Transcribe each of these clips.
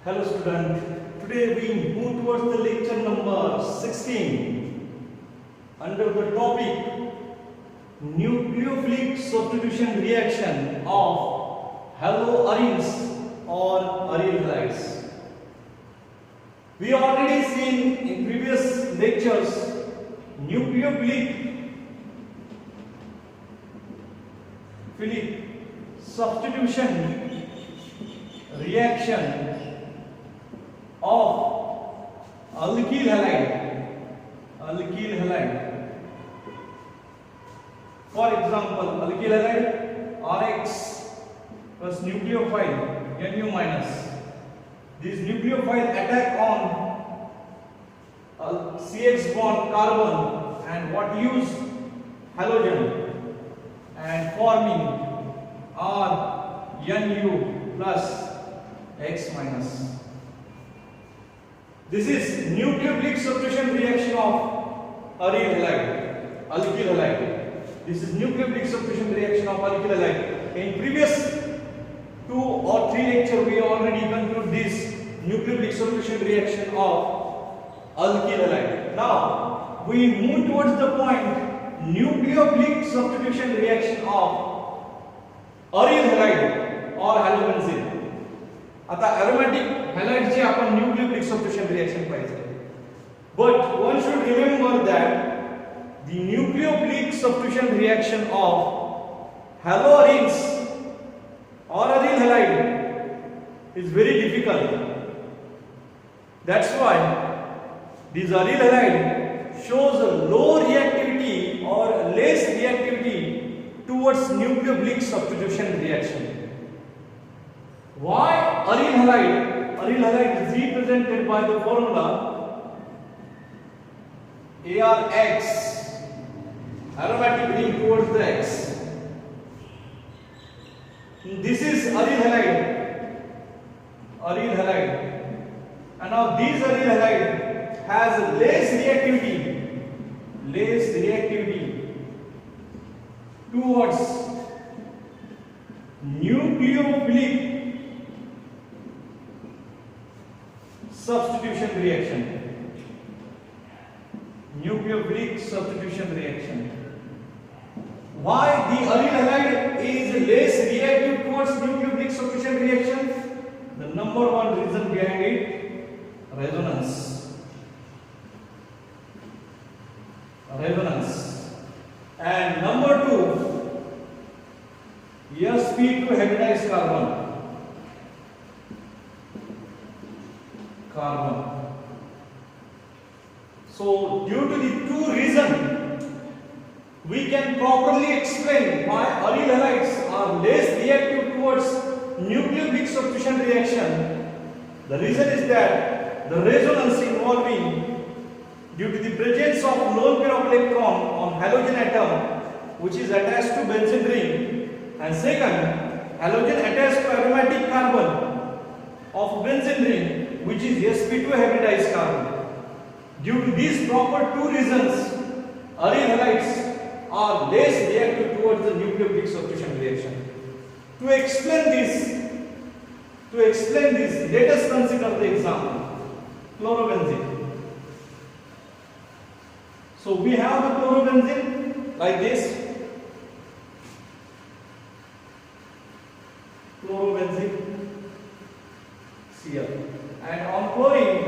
Hello student, today we move towards the lecture number 16 under the topic nucleophilic substitution reaction of haloarenes or aryl halides. We already seen in previous lectures nucleophilic substitution reaction of alkyl halide. For example, alkyl halide RX plus nucleophile Nu minus. This nucleophile attack on CH bond carbon and what use halogen and forming R Nu plus X minus. This is nucleophilic substitution reaction of aryl halide, alkyl halide. This is nucleophilic substitution reaction of alkyl halide. In previous 2 or 3 lectures, we already concluded this nucleophilic substitution reaction of alkyl halide. Now we move towards the point nucleophilic substitution reaction of aryl halide or halobenzene. आता aromatic halides चे आपण nucleophilic substitution reaction पाहिजे. But one should remember that the nucleophilic substitution reaction of haloarenes or aryl halide is very difficult. That's why this aryl halide shows a low reactivity or less reactivity towards nucleophilic substitution reaction. Why aryl halide? Aryl halide is represented by the formula ARX, aromatic ring towards the X. This is aryl halide, and now this aryl halide has less reactivity towards nucleophilic substitution reaction. Nucleophilic substitution reaction. Why the aryl halide is less reactive towards nucleophilic substitution reaction? The number one reason behind it, resonance. And number two, sp2 hybridized carbon. So due to the two reasons, we can properly explain why aryl halides are less reactive towards nucleophilic substitution reaction. The reason is that the resonance involving due to the presence of lone pair of electron on halogen atom which is attached to benzene ring, and second, halogen attached to aromatic carbon of benzene ring which is sp2 hybridized carbon. Due to these proper two reasons, aryl halides are less reactive towards the nucleophilic substitution reaction. To explain this, let us consider the example, chlorobenzene. So we have the chlorobenzene like this. Chlorobenzene Cl. And on chlorine,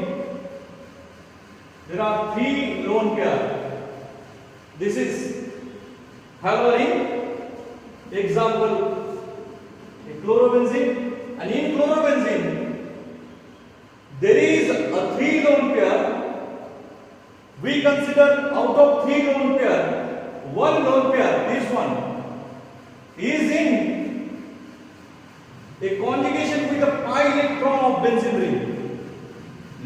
there are 3 lone pair. This is haloarene, example a chlorobenzene, and in chlorobenzene there is a 3 lone pair. We consider out of 3 lone pair, 1 lone pair, this one, is in a conjugation with a pi electron of benzene ring.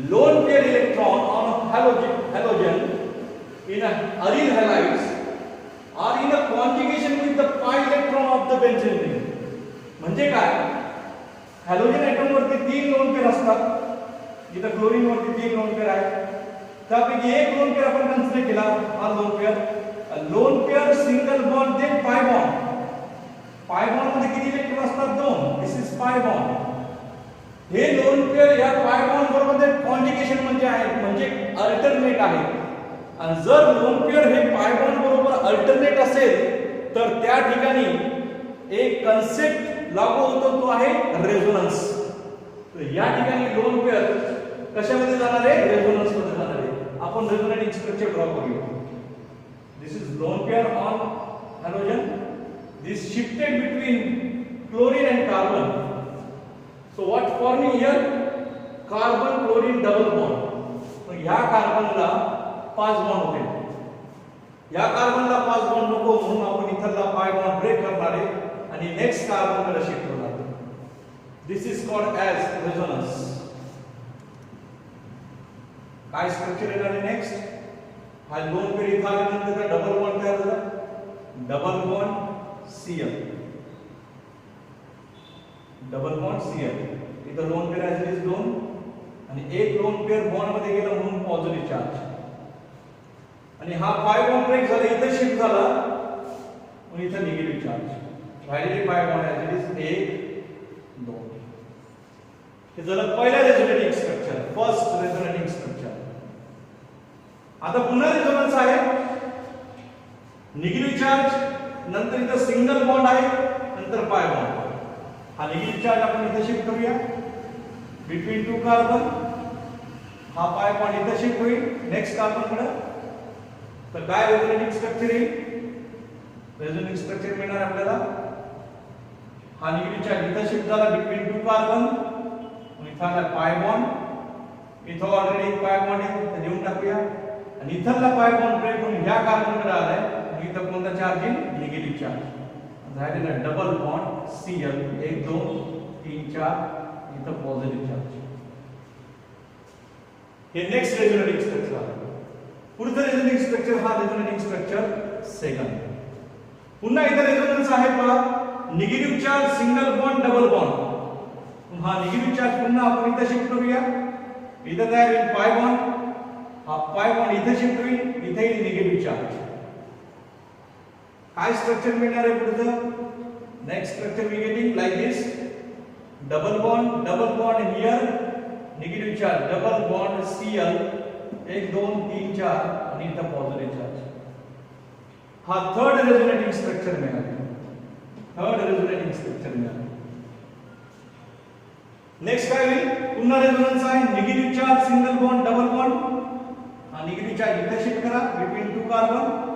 Lone pair electron on halogen in a aryl halides are in a conjugation with the pi electron of the benzene ring. म्हणजे काय, halogen atom वरती 3 lone pair असतात, इथे chlorine वरती 3 lone pair आहे. त्यापैकी एक lone pair आपण कन्सिडर केला, हा lone pair single bond then pi bond मध्ये किती इलेक्ट्रॉन असतात? 2. This is pi bond. हे लोन पेअर या पाय बॉन्ड बरोबर कॉन्जुगेशन म्हणजे आहे, म्हणजे अल्टरनेट आहे. आणि जर लोन पेअर हे पाय बॉन्ड बरोबर अल्टरनेट असेल तर त्या ठिकाणी एक कन्सेप्ट लागू होतो, तो आहे रेझोनन्स. तर या ठिकाणी लोन पेअर कशामध्ये जाणार आहे? रेझोनन्स मध्ये जाणार आहे. आपण रेझोनेटिंग स्ट्रक्चर ड्रॉ करूया. This is lone pair on halogen. This shifted between chlorine and carbon. So what forming here? Carbon chlorine double bond. तर ह्या कार्बनला 5 बॉन्ड होते. या कार्बनला 5 बॉन्ड नको म्हणून आपण इथला पाय बॉन्ड ब्रेक करणार आहे आणि नेक्स्ट कार्बन कडे शिफ्ट होणार. दिस इज कॉल्ड ॲज रेझोनन्स. काय स्ट्रक्चर येणार आहे नेक्स्ट? हा लोन पेअर इथं आल्यानंतर डबल बॉन्ड तयार झाला. Double bond Cl. Double bond Cl. इथं lone pair as it is 2 आणि एक लोन पेअर बॉन्ड मध्ये गेला म्हणून पॉझिटिव्ह चार्ज. आणि हा पाय बॉन्ड ब्रेक झाला, इथं शिफ्ट झाला म्हणून इथं निगेटिव्ह चार्ज. राहिलेले pi bond as it is 1 2. हे झालं पहिला resonating structure, first resonating structure. आता पुन्हा रेझोनन्स आहे. निगेटिव्ह चार्ज, नंतर इथं सिंगल बॉन्ड आहे, नंतर पाय बॉन्ड. हा निगेटिव्ह चार्ज आपण इथे शिफ्ट करूया बिटवीन 2 कार्बन. हा पाय बॉन्ड इथे शिफ्ट होईल नेक्स्ट कार्बन कडे. तर काय रेझोनेटिंग स्ट्रक्चर येईल? रेझोनेटिंग स्ट्रक्चर मिळणार आपल्याला. हा निगेटिव्ह चार्ज इथे शिफ्ट झाला बिटवीन 2 कार्बन. इथं आला पाय बॉन्ड. इथं ऑलरेडी एक पाय बॉन्ड आहे, ते देऊन टाकूया. आणि इथला पाय बॉन्ड ब्रेक होऊन ह्या कार्बन कडे आलाय. इथं कोणता चार्ज येईल? Negative charge. झालेला डबल बॉन्ड Cl 1 2 3 4. इथं पॉझिटिव्ह चार्ज. हे नेक्स्ट रेझोनेटिंग स्ट्रक्चर आहे. पुढचं रेझोनेटिंग स्ट्रक्चर हा रेझोनेटिंग स्ट्रक्चर सेकंड. पुन्हा इथं रेझोनन्स आहे पहा. Negative charge, single bond, double bond. हा निगेटिव्ह चार्ज पुन्हा आपण इथे शिफ्ट करूया. इथे तयार होईल पाय बॉन्ड. हा पाय बॉन्ड इथे शिफ्ट होईल, इथे येईल निगेटिव्ह चार्ज. काय स्ट्रक्चर मिळणार आहे पुढचं? Next structure we getting like this. Double bond here, negative charge, double bond Cl 1 2 3 4 आणि इथं पॉझिटिव्ह चार्ज. हा थर्ड रेझोनेटिंग स्ट्रक्चर मिळाला. थर्ड रेझोनेटिंग स्ट्रक्चर मिळाला. नेक्स्ट काय होईल? पुन्हा रेझोनन्स आहे. Negative charge, single bond, double bond. हा निगेटिव्ह चार्ज इथे शिफ्ट करा बिटवीन 2 कार्बन.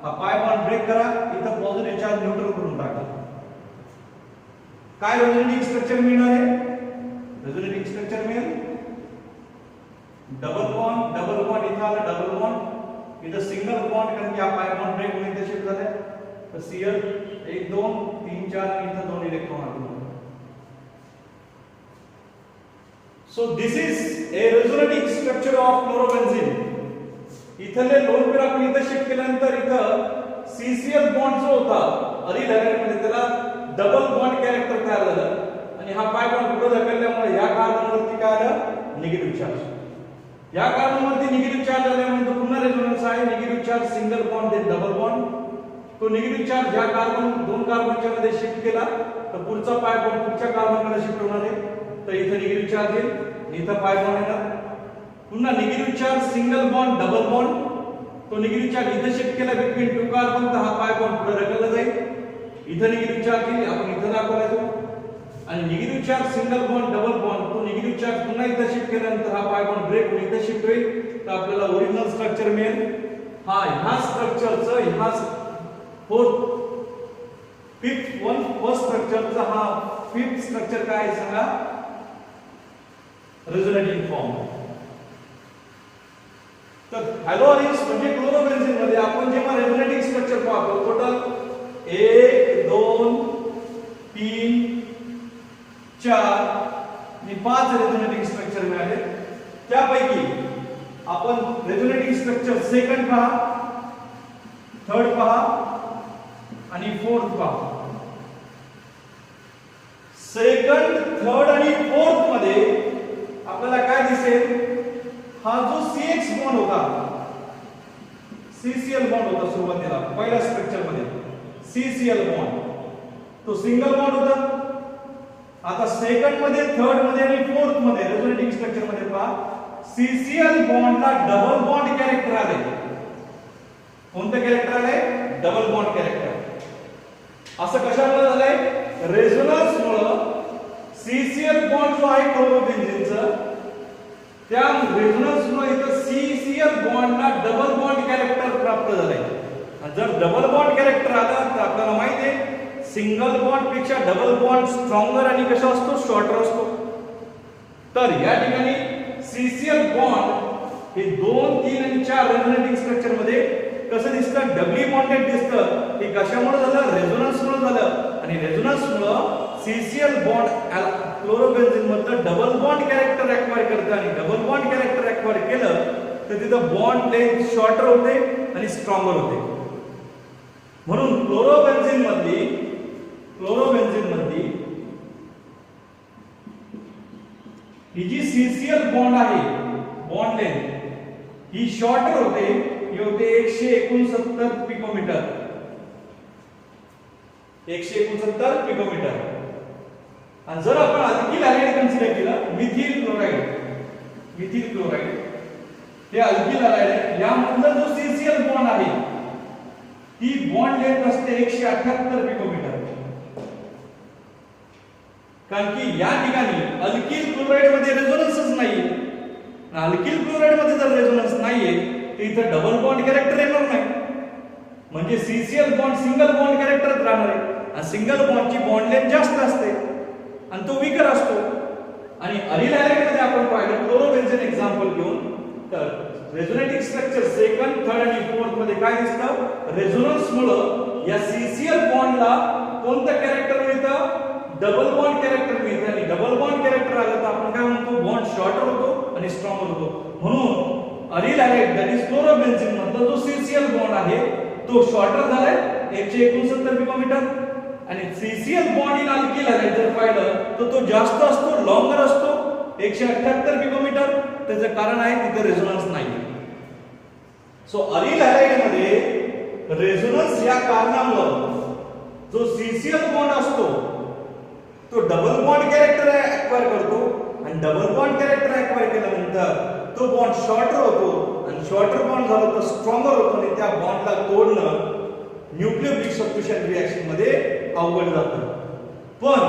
हा पाय बॉन्ड ब्रेक करा, इथं पॉझिटिव्ह चार्ज न्यूट्रल करून टाका. काय रेझोनेटिंग स्ट्रक्चर मिळणार आहे? रेझोनेटिंग स्ट्रक्चर मिळेल डबल बॉन्ड इथं आला डबल बॉन्ड. इथं सिंगल बॉन्ड कारण की हा पाय बॉन्ड ब्रेक होऊन इथे शिफ्ट झालाय. तर Cl 1 2 3 4 इथं 2 इलेक्ट्रॉन आले. So this is a resonating structure of chlorobenzene. इथले लोन पेअर आपण इथे शिफ्ट केल्यानंतर इथं CCl बॉन्ड जो होता अरिल हॅलाइड मध्ये त्याला डबल बॉन्ड कॅरेक्टर तयार झालं आणि हा पाय बॉन्ड पुढे ढकलल्यामुळे या कार्बनवरती काय आलं? Negative charge. या कार्बनवरती निगेटिव्ह चार्ज आल्यामुळे पुन्हा रेझोनन्स आहे. Negative charge, single bond, then double bond. तो निगेटिव्ह चार्ज या कार्बन 2 कार्बनच्या मध्ये शिफ्ट केला तर पुढचा पाय बॉन्ड पुढच्या कार्बनकडे शिफ्ट होणार आहे. तर इथे निगेटिव्ह चार्ज येईल, इथं पाय बॉन्ड येणार. पुन्हा negative charge, single bond, double bond. तो निगेटिव्ह चार्ज इथे शिफ्ट केला बिटवीन 2 कार्बन तर हा पाय बॉन्ड पुढे ढकलला जाईल. इथे निगेटिव्ह चार्ज येईल, आपण इथे दाखवला तो. आणि negative charge, single bond, double bond. तो निगेटिव्ह चार्ज पुन्हा इथे शिफ्ट केल्यानंतर हा पाय बॉन्ड ब्रेक होऊन इथे शिफ्ट होईल. तर आपल्याला ओरिजिनल स्ट्रक्चर मिळेल. हा ह्या स्ट्रक्चरचं ह्या फर्स्ट स्ट्रक्चरचा हा फिफ्थ स्ट्रक्चर काय आहे सांगा? Resonating form. तर हॅलोअरिन्स म्हणजे क्लोरोबेन्झीन मध्ये आपण जेव्हा रेझोनेटिंग स्ट्रक्चर पाहतो टोटल 1 2 3 4 आणि 5 रेझोनेटिंग स्ट्रक्चर मिळाले. त्यापैकी आपण रेझोनेटिंग स्ट्रक्चर सेकंड पहा, थर्ड पहा आणि फोर्थ पहा. सेकंड, थर्ड आणि फोर्थ मध्ये आपल्याला काय दिसेल? हा जो CX बॉन्ड होता, CCl बॉन्ड होता सुरुवातीला पहिल्या स्ट्रक्चर मध्ये CCl बॉन्ड, तो सिंगल बॉन्ड होता. आता सेकंड मध्ये, थर्ड मध्ये आणि फोर्थ मध्ये रेझोनेटिंग स्ट्रक्चर मध्ये पहा CCl बॉन्डला डबल बॉन्ड कॅरेक्टर आले. कोणतं कॅरेक्टर आले? Double bond character. असं कशामुळे झालंय? रेझोनन्स मुळे CCl बॉन्ड जो आहे क्लोरोबेन्झिनचा, त्या रेझोनन्स मुळे इथं CCl बॉन्डला डबल बॉन्ड कॅरेक्टर प्राप्त झालंय. जर डबल बॉन्ड कॅरेक्टर आला तर आपल्याला माहिती आहे सिंगल बॉन्ड पेक्षा डबल बॉन्ड स्ट्रॉंगर आणि कसा असतो? शॉर्टर असतो. तर या ठिकाणी CCl बॉन्ड हे 2, 3 आणि 4 रेझोनेटिंग स्ट्रक्चर मध्ये कसं दिसतं? डबली बॉन्डेड दिसतं. हे कशामुळे झालं? रेझोनन्स मुळे झालं. आणि रेझोनन्स मुळे CCl बॉन्ड क्लोरोबेन्झिन मधलं डबल बॉन्ड कॅरेक्टर ऍक्वायर करतं आणि डबल बॉन्ड कॅरेक्टर ऍक्वायर केलं तर तिथं बॉन्ड लेंथ शॉर्टर होते आणि स्ट्रॉंगर होते. म्हणून क्लोरोबेन्झिन मधली ही जी CCl बॉन्ड आहे, बॉन्ड लेंथ ही शॉर्टर होते. ही होते 169 पिकोमीटर. 169 पिकोमीटर. आणि जर आपण अल्किल हॅलाइड कन्सिडर केलं, मिथिल क्लोराइड हे अल्किल हॅलाइड, यामधला जो CCl बॉन्ड आहे ती बॉन्ड लेंथ असते 178 पिकोमीटर. कारण की या ठिकाणी अल्किल क्लोराइड मध्ये रेझोनन्सच नाहीये. अल्किल क्लोराइड मध्ये जर रेझोनन्स नाहीये तर इथं डबल बॉन्ड कॅरेक्टर येणार नाही. म्हणजे CCl बॉन्ड सिंगल बॉन्ड कॅरेक्टरच राहणार आहे. आणि सिंगल बॉन्डची बॉन्ड लेंथ जास्त असते आणि तो वीकर असतो. आणि अरिल हॅलाइड मध्ये आपण पाहिलं क्लोरोबेन्झिन एक्झाम्पल घेऊन, तर रेझोनेटिंग स्ट्रक्चर सेकंड, थर्ड आणि फोर्थ मध्ये काय दिसतं? रेझोनन्स मुळे या CCl बॉन्डला कोणतं कॅरेक्टर मिळतं? डबल बॉन्ड कॅरेक्टर मिळते. आणि डबल बॉन्ड कॅरेक्टर आलं तर आपण काय म्हणतो? बॉन्ड शॉर्टर होतो आणि स्ट्रॉंगर होतो. म्हणून aril halide that is chlorobenzene मधला जो CCl बॉन्ड आहे तो शॉर्टर झालाय 169 पिकोमीटर. आणि CCl bond in alkyl halide जर पाहिलं तर तो जास्त असतो, लॉंगर असतो, 178 पिकोमीटर. त्याचं कारण आहे तिथे रेझोनन्स नाही. सो अरिल हॅलाइड मध्ये रेझोनन्स या कारणामुळे जो CCl बॉन्ड असतो तो डबल बॉन्ड कॅरेक्टर ऍक्वायर करतो. आणि डबल बॉन्ड कॅरेक्टर ऍक्वायर केल्यानंतर तो बॉन्ड शॉर्टर होतो. आणि शॉर्टर बॉन्ड झाला तर स्ट्रॉंगर होतो. आणि त्या बॉन्डला तोडणं न्यूक्लियोफिलिक सबस्टिट्यूशन रिएक्शन मध्ये अवघड जातं. पण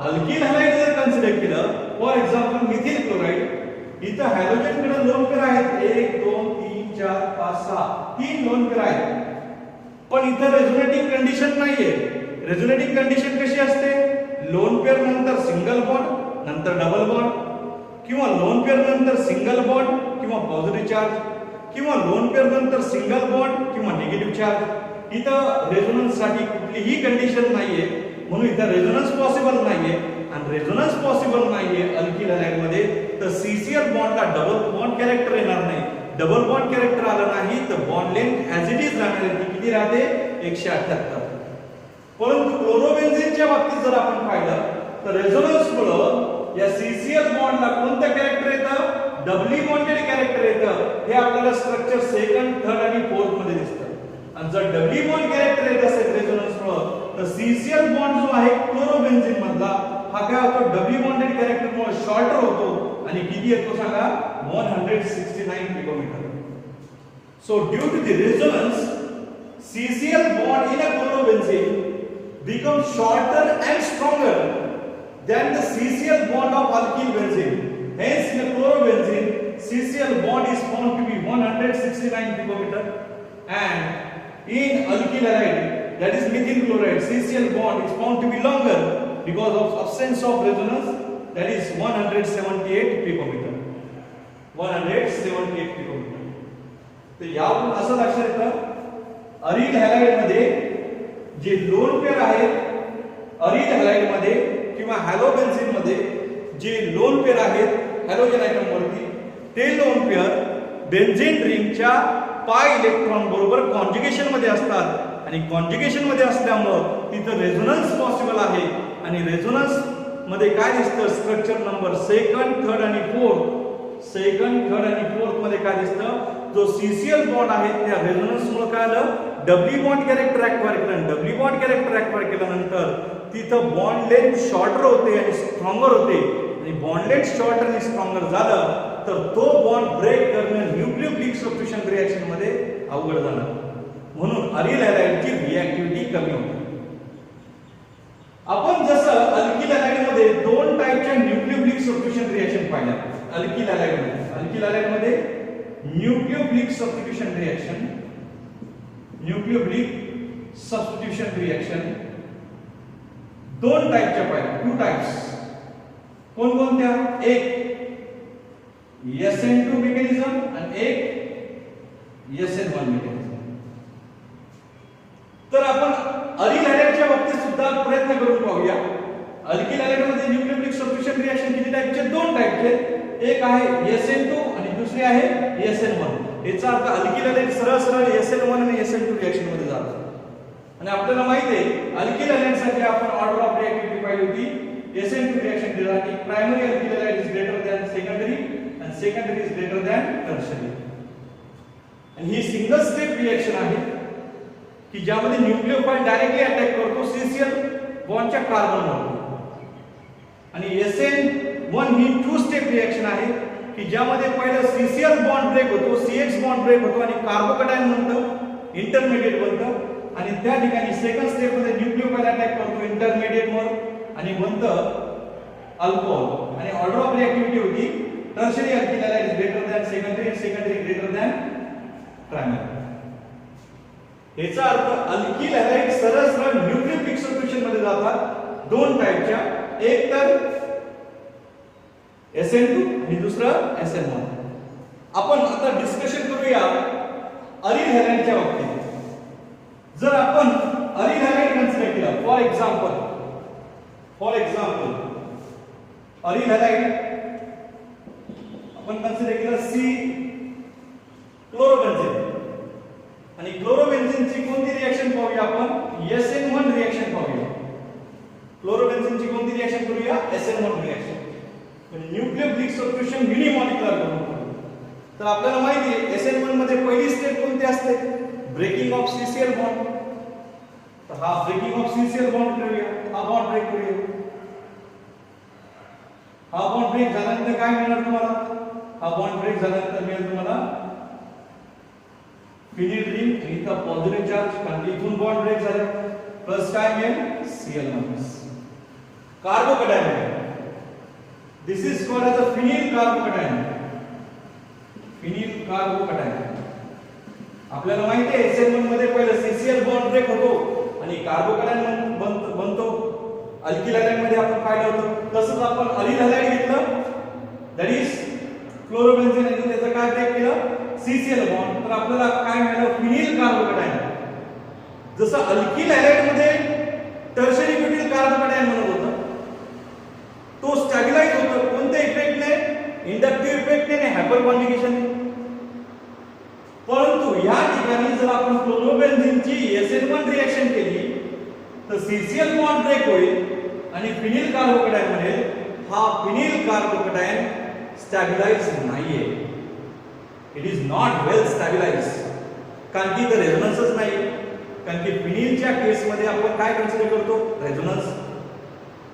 अल्किल हॅलाइड जर कन्सिडर केलं, फॉर एक्झाम्पल मिथिल क्लोराइड, इथं हॅलोजन कडे लोन पेअर आहेत 1 2 3 4 5 6 3 लोन पेअर आहेत. पण इथं रेझोनेटिंग कंडिशन नाहीये. रेझोनेटिंग कंडिशन कशी असते? लोन पेअर नंतर सिंगल बॉन्ड, नंतर डबल बॉन्ड, किंवा लोन पेअर नंतर सिंगल बॉन्ड किंवा पॉझिटिव्ह चार्ज, किंवा लोन पेअर नंतर सिंगल बॉन्ड किंवा निगेटिव्ह चार्ज. इथं रेझोनन्स साठी कुठलीही कंडिशन नाहीये. म्हणून इथं रेझोनन्स पॉसिबल नाहीये. आणि रेझोनन्स पॉसिबल नाहीये अल्किल हॅलाइड मध्ये तर CCl बॉन्डला डबल बॉन्ड कॅरेक्टर येणार नाही. डबल बॉन्ड कॅरेक्टर आलं नाही तर bond length as it is राहणार आहे. ती किती राहते? 178. परंतु क्लोरोबेन्झिनच्या बाबतीत जर आपण पाहिलं तर रेझोनन्स मुळे या CCl बॉन्डला कोणतं कॅरेक्टर येतं? डबली बॉन्डेड कॅरेक्टर येतं. हे आपल्याला स्ट्रक्चर सेकंड, थर्ड आणि फोर्थ मध्ये दिसतं. आणि जर डबली बॉन्ड कॅरेक्टर येत असेल रेझोनन्स मुळे तर CCl बॉन्ड जो आहे क्लोरोबेन्झिन मधला हा काय होतो? डबली बॉन्डेड कॅरेक्टर मुळे शॉर्टर होतो. आणि किती येतो सांगा? 169 picometre. So due to the resonance CCl bond in a chlorobenzene becomes shorter and stronger than the CCl bond of alkyl benzene. Hence, in a chlorobenzene, CCl bond is found to be 169 picometer, and in alkyl halide, that is methyl chloride, CCl bond is found to be longer because of absence of resonance, that is 178 picometer. 178 picometer. तर यावरून असं लक्षात येतं aril halide मध्ये जे lone pair आहेत aril halide मध्ये किंवा हॅलोबेन्झिन मध्ये जे लोन पेअर आहेत हॅलोजन आयटम वरती ते लोन पेअर बेन्झीन रिंगच्या पाय इलेक्ट्रॉन बरोबर कॉन्जुगेशन मध्ये असतात आणि कॉन्जुगेशन मध्ये असल्यामुळे तिथं रेझोनन्स पॉसिबल आहे. आणि रेझोनन्स मध्ये काय दिसतं? स्ट्रक्चर नंबर सेकंड, थर्ड आणि फोर्थ. सेकंड, थर्ड आणि फोर्थ मध्ये काय दिसतं? जो CCl बॉन्ड आहे त्या रेझोनन्स मुळे काय आलं? डबली बॉन्ड कॅरेक्टर ऍक्वायर केलं. डबली बॉन्ड कॅरेक्टर ऍक्वायर केल्यानंतर तिथं बॉन्ड लेंथ शॉर्टर होते आणि स्ट्रॉंगर होते, आणि बॉन्ड लेंथ शॉर्टर आणि स्ट्रॉंगर झालं तर तो बॉन्ड ब्रेक करणं न्यूक्लियोफिलिक सबस्टिट्यूशन रिएक्शन मध्ये अवघड जाणार. म्हणून अरिल हॅलाइडची रिएक्टिव्हिटी कमी होते. आपण जसं अल्किल हॅलाइड मध्ये दोन टाइपच्या न्यूक्लियोफिलिक सबस्टिट्यूशन रिएक्शन पाहिल्या. अल्किल हॅलाइड मध्ये न्यूक्लियोफिलिक सबस्टिट्यूशन रिएक्शन दोन टाइपच्या पाहिल्या. 2 टाइप्स कोणकोणत्या? एक SN2 मेकॅनिझम आणि एक SN1 मेकॅनिझम. तर आपण अरिल हॅलाइडच्या बाबतीत सुद्धा प्रयत्न करून पाहूया. अल्किल हॅलाइडमध्ये न्यूक्लियोफिलिक सबस्टिट्यूशन रिएक्शन किती टाइपचे? 2 टाइपचे. एक आहे SN2 आणि दुसरी आहे SN1. याचा अर्थ अल्किल हॅलाइड सरळ SN1 आणि SN2 रिएक्शन मध्ये जातात. आणि आपल्याला माहिती आहे अल्किल हॅलाइडसाठी आपण ऑर्डर ऑफ रिएक्टिव्हिटी पाहिली होती. SN2 रिएक्शन दिली primary alkyl halide is greater than secondary and secondary is greater than tertiary. आणि ही सिंगल स्टेप रिएक्शन आहे की ज्यामध्ये न्यूक्लियोफाइल डायरेक्टली अटॅक करतो CCl बॉन्डच्या कार्बनवर. आणि SN1 ही 2 स्टेप रिएक्शन आहे की ज्यामध्ये पहिलं CCl बॉन्ड ब्रेक होतो, CH बॉन्ड ब्रेक होतो आणि कार्बोकॅटायन बनतं, इंटरमिडिएट बनतं. आणि त्या ठिकाणी सेकंड स्टेप मध्ये न्यूक्लियोफाइल अटॅक करतो इंटरमिडिएटवर आणि बनतं अल्कोहोल. आणि ऑर्डर ऑफ रिएक्टिव्हिटी होती tertiary alkyl halide is greater than secondary greater than primary. याचा अर्थ अल्किल हॅलाइड सरळ न्यूक्लियोफिलिक सबस्टिट्यूशन मध्ये जातात. 2 टाइपच्या, एक तर SN2 आणि दुसरं SN1. आपण आता डिस्कशन करूया अरिल हॅलाइडच्या बाबतीत. जर आपण अरिल हॅलाइड कन्सिडर केला, फॉर एक्झाम्पल अरिल हॅलाइड आपण कन्सिडर केलं C क्लोरोबेन्झीन. आणि क्लोरोबेन्झीनची कोणती रिएक्शन पाहूया आपण? SN1 रिएक्शन पाहूया. क्लोरोबेन्झीनची कोणती रिएक्शन करूया? SN1 reaction. म्हणजे न्यूक्लियोफिलिक सबस्टिट्यूशन युनिमॉलिक्युलर करून. तर आपल्याला माहिती आहे SN1 मध्ये पहिली स्टेप कोणती असते? Breaking off CCl bond. तर हा ब्रेकिंग ऑफ CCl बॉन्ड करूया, हा बॉन्ड ब्रेक करूया. हा बॉन्ड ब्रेक झाल्यानंतर काय मिळणार तुम्हाला? हा बॉन्ड ब्रेक झाल्यानंतर मिळेल तुम्हाला फिनिल रिंग आणि इथं पॉझिटिव्ह चार्ज, कारण इथून बॉन्ड ब्रेक झाला. प्लस काय मिळेल? Cl-. Carbocation. This is called as a phenyl carbocation. आपल्याला माहिती आहे SN1 मध्ये पहिलं CCl बॉन्ड ब्रेक होतो आणि कार्बोकॅटायन बनतो. अल्किल हॅलाइड मध्ये आपण पाहिलं होतं. तसंच आपण अरिल हॅलाइड घेतलं, दॅट इज क्लोरोबेन्झीन, आणि त्याचं काय ब्रेक केलं? CCl bond. तर आपल्याला काय मिळालं? Phenyl carbocation. जसं अल्किल हॅलाइड मध्ये टर्शरी ब्युटिल कार्बोकॅटायन म्हणत होतं, तो स्टॅबिलाइज होतो कोणत्या इफेक्टने? इंडक्टिव्ह इफेक्टने आणि हायपर कॉन्जुगेशनने. परंतु या ठिकाणी जर आपण क्लोरोबेन्झीनची SN1 रिएक्शन केली तर CCl बॉन्ड ब्रेक होईल आणि फिनिल कार्बोकॅटायन मिळेल. हा फिनिल कार्बोकॅटायन स्टॅबिलाइज नाहीये. इट इज नॉट वेल स्टॅबिलाइज. कारण की इथं रेझोनन्सच नाही. कारण की फिनिलच्या केसमध्ये आपण काय कन्सिडर करतो?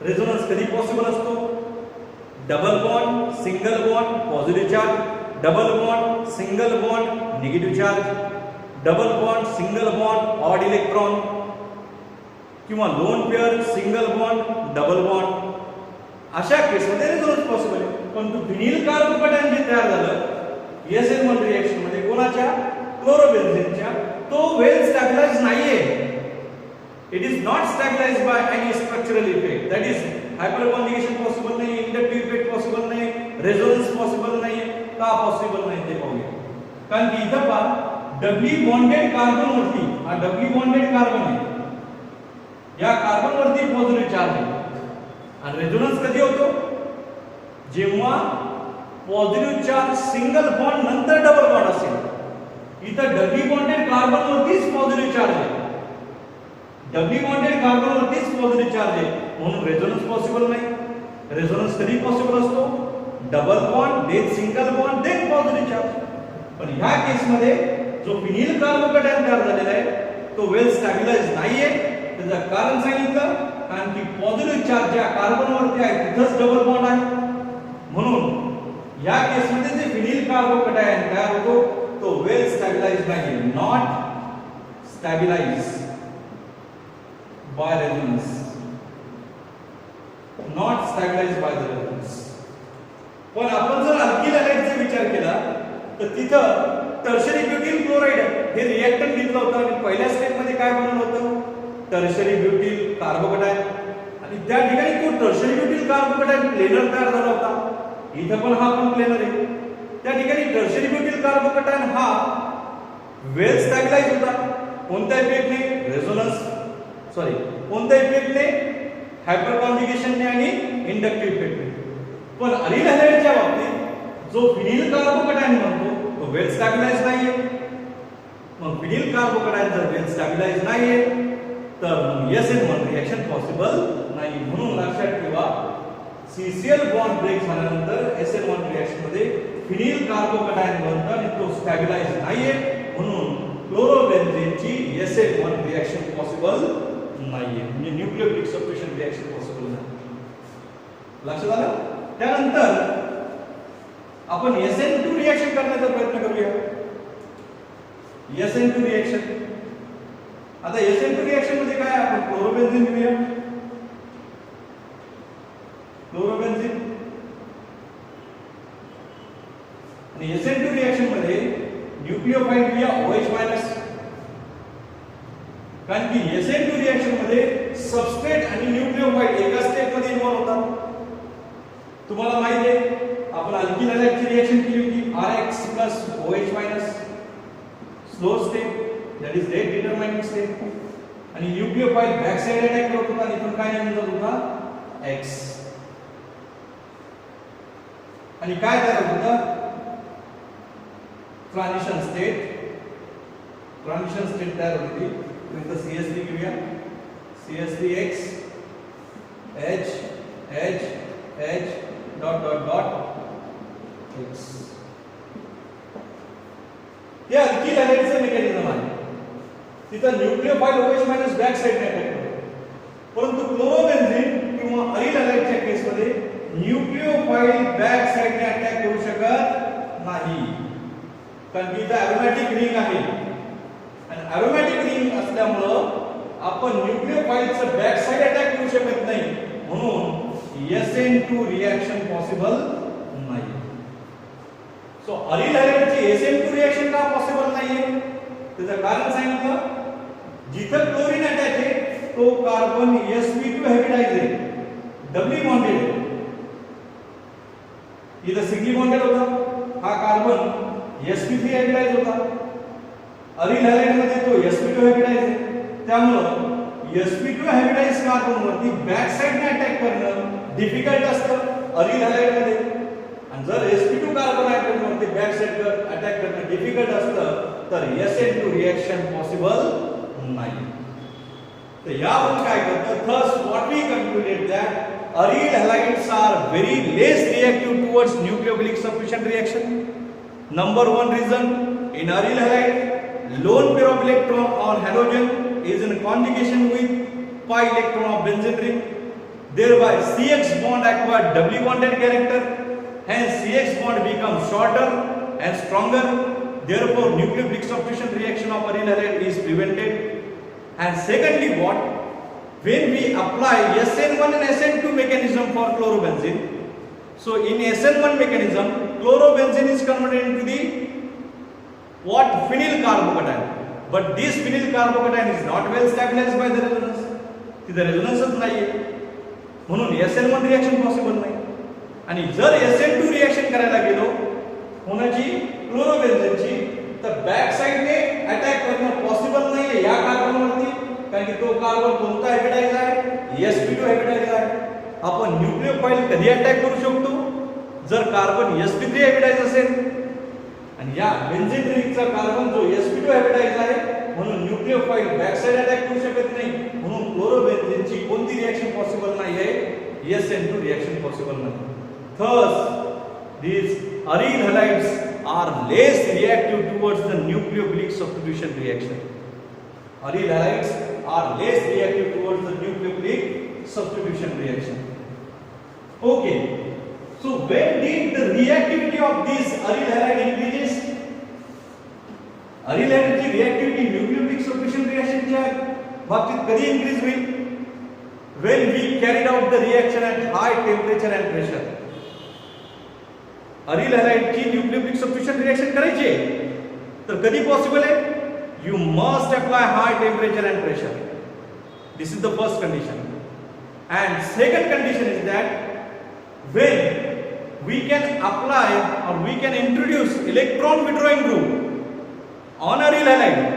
रेझोनन्स कधी पॉसिबल असतो? Double bond, single bond, positive charge, double bond, single bond, negative charge, double bond, single bond, odd electron, किंवा lone pair, single bond, double bond. अशा केसमध्ये रेझोनन्स पॉसिबल आहे. परंतु फिनिल कार्बोकॅटायन जे तयार झालं SN1 रिएक्शन मध्ये कोणाच्या? क्लोरोबेन्झीनच्या, तो वेल स्टॅबिलाइज नाहीये. It is not stabilized by any structural effect. That is hyperconjugation possible नाही, इंडक्टिव्ह इफेक्ट पॉसिबल नाही, रेझोनन्स पॉसिबल नाही. का पॉसिबल नाही ते पाहूया. कारण की इथं पहा डबली बॉन्डेड कार्बन वरती, हा डबली बॉन्डेड कार्बन आहे, या कार्बन वरती पॉझिटिव्ह चार्ज आहे. आणि रेझोनन्स कधी होतो? जेव्हा पॉझिटिव्ह चार्ज सिंगल बॉन्ड नंतर डबल बॉन्ड असेल. इथं डबली बॉन्डेड कार्बन वरतीच पॉझिटिव्ह चार्ज आहे. डबली बॉन्डेड कार्बन वरतीच पॉझिटिव्ह चार्ज आहे, म्हणून रेझोनन्स पॉसिबल नाही. रेझोनन्स कधी पॉसिबल असतो? Double bond, then single bond, then positive charge. पण ह्या केस मध्ये जो फिनिल कार्बोकॅटायन तयार झालेला आहे तो वेल स्टॅबिलाइज नाहीये. त्याचं कारण सांगितलं, कारण की पॉझिटिव्ह चार्ज ज्या कार्बनवरती आहे तिथंच डबल बॉन्ड आहे. म्हणून या केसमध्ये जे फिनिल कार्बोकॅटायन तयार होतो तो वेल स्टॅबिलाइज्ड नाही, not stabilized by resonance, not stabilized by the resonance. पण आपण जर अल्किल हॅलाइडचा विचार केला तर तिथं टर्शरी ब्युटिल क्लोराइड हे रिएक्टंट घेतलं होतं आणि पहिल्या स्टेप मध्ये काय बनवलं होतं, टर्शरी ब्युटिल कार्बोकॅटायन, आणि त्या ठिकाणी तो टर्शरी ब्युटिल कार्बोकॅटायन प्लेनर तयार झाला होता. इथं पण हा पण प्लेनर आहे. त्या ठिकाणी टर्शरी ब्युटिल कार्बोकॅटायन हा वेल स्टॅबिलाइज होता. कोणत्या इफेक्टने, रेझोनन्स सॉरी कोणत्या इफेक्टने, हायपर कॉन्जुगेशनने आणि इंडक्टिव्ह इफेक्टने. पण अरिल हॅलाइडच्या बाबतीत जो फिनिल कार्बोकॅटायन म्हणतो तो वेल स्टॅबिलाइज नाहीये. मग फिनिल कार्बोकॅटायन जर वेल स्टॅबिलाइज नाहीये तर मग SN1 रिएक्शन पॉसिबल नाही. म्हणून लक्षात ठेवा, CCl बॉन्ड ब्रेक झाल्यानंतर SN1 रिएक्शन मध्ये फिनिल कार्बोकॅटायन बनतं आणि तो स्टॅबिलाइज नाहीये. म्हणून क्लोरोबेन्झीनची SN1 रिएक्शन पॉसिबल नाहीये, म्हणजे न्यूक्लियोफिलिक सबस्टिट्यूशन रिएक्शन पॉसिबल नाही. लक्षात आलं. त्यानंतर आपण SN2 रिएक्शन करण्याचा प्रयत्न करूया. SN2 रिएक्शन, आता SN2 रिएक्शन मध्ये काय, आपण क्लोरोबेन्झीन घेऊया. क्लोरोबेन्झीन आणि SN2 रिएक्शन मध्ये न्यूक्लियोफाइल घेऊया OH-, कारण की SN2 रिएक्शन मध्ये सबस्ट्रेट आणि न्यूक्लियोफाइल एका स्टेप मध्ये इन्व्हॉल्व होतात. तुम्हाला माहिती आहे आपण अल्किल हॅलाइडची रिएक्शन केली होती, RX + OH-, slow step, that is rate determining step, आणि न्यूक्लियोफाइल बॅक साइड अटॅक करत होता आणि इथून काय निघत होता, X, आणि काय तयार होत होता, ट्रान्झिशन स्टेट तयार होती. इथं CH3 घेऊया, CH3X H H H dot dot dot X. हे अल्किल हॅलाइडचं मेकॅनिझम आहे. तिथं न्यूक्लियोफाइल OH- बॅक साइडने अटॅक करतो. परंतु क्लोरोबेन्झीन किंवा अरिल हॅलाइडच्या केसमध्ये न्यूक्लियोफाइल बॅक साइडने अटॅक करू शकत नाही, कारण की इथं अरोमॅटिक रिंग आहे आणि अरोमॅटिक रिंग असल्यामुळं आपण न्यूक्लियोफाइलचं बॅक साइड अटॅक करू शकत नाही. म्हणून SN2 रिएक्शन पॉसिबल नाही. सो अरिल हॅलाइडची SN2 रिएक्शन का पॉसिबल नाहीये, त्याचं कारण सांगितलं. जिथं क्लोरीन अटॅच आहे तो कार्बन sp2 हायब्रिडाइज आहे, डबली बॉन्डेड. इथं सिंगली बॉन्डेड होता, हा कार्बन sp3 हायब्रिडाइज होता. अरिल हॅलाइड मध्ये तो sp2 हायब्रिडाइज आहे. त्यामुळं sp2 हायब्रिडाइज कार्बन वरती बॅक साइडने अटॅक करणं डिफिकल्ट असतं अरिल हॅलाइड मध्ये, आणि जर sp2 कार्बन ॲटम वरती बॅक साइड अटॅक करणं डिफिकल्ट असतं तर SN2 रिएक्शन पॉसिबल नाही. तर यावरून काय करतं, thus what we concluded that aryl halides are very less reactive towards nucleophilic substitution reaction. Number one reason, in aryl halide lone pair of electron on halogen is in conjugation with pi electron of benzene ring, thereby CX bond acquire doubly bonded character, hence CX bond becomes shorter and stronger, therefore nucleophilic substitution reaction of aryl halide is prevented. And secondly, what, when we apply SN1 and SN2 mechanism for chlorobenzene, so in SN1 mechanism chlorobenzene is converted into the what, phenyl carbocation, but this phenyl carbocation is not well stabilized by the resonance. तिथे रेझोनन्सच नाहीये, म्हणून SN1 reaction possible नाही. आणि जर SN2 reaction करायला गेलो कोणाची, क्लोरोबेन्झीनची, तर बॅक साइडने अटॅक करणं पॉसिबल नाहीये या कार्बनवरती, कारण की तो कार्बन कोणता हायब्रिडाइज आहे, sp2 हायब्रिडाइज आहे. आपण न्यूक्लियोफाइल कधी अटॅक करू शकतो, जर कार्बन sp3 हायब्रिडाइज असेल, आणि या बेन्झीन रिंगचा कार्बन जो sp2 हायब्रिडाइज आहे, म्हणून न्यूक्लियोफाइल बॅक साइड अटॅक करू शकत नाही. म्हणून क्लोरोबेन्झीनची कोणती रिएक्शन पॉसिबल नाही आहे, SN2 रिएक्शन पॉसिबल नाही. Thus these aryl halides are less reactive towards the nucleophilic substitution reaction. Aryl halides are less reactive towards the nucleophilic substitution reaction. Okay, so when did the reactivity of these aryl halide increases? aryl halide ची reactivity nucleophilic substitution reaction च्या बाबतीत कधी increase होईल? When we carried out the reaction at high temperature and pressure. aryl halide ची nucleophilic substitution reaction करायची आहे तर कधी पॉसिबल आहे? You must apply high temperature and pressure. This is the first condition. And second condition is that when we can apply or we can introduce electron withdrawing group on aryl halide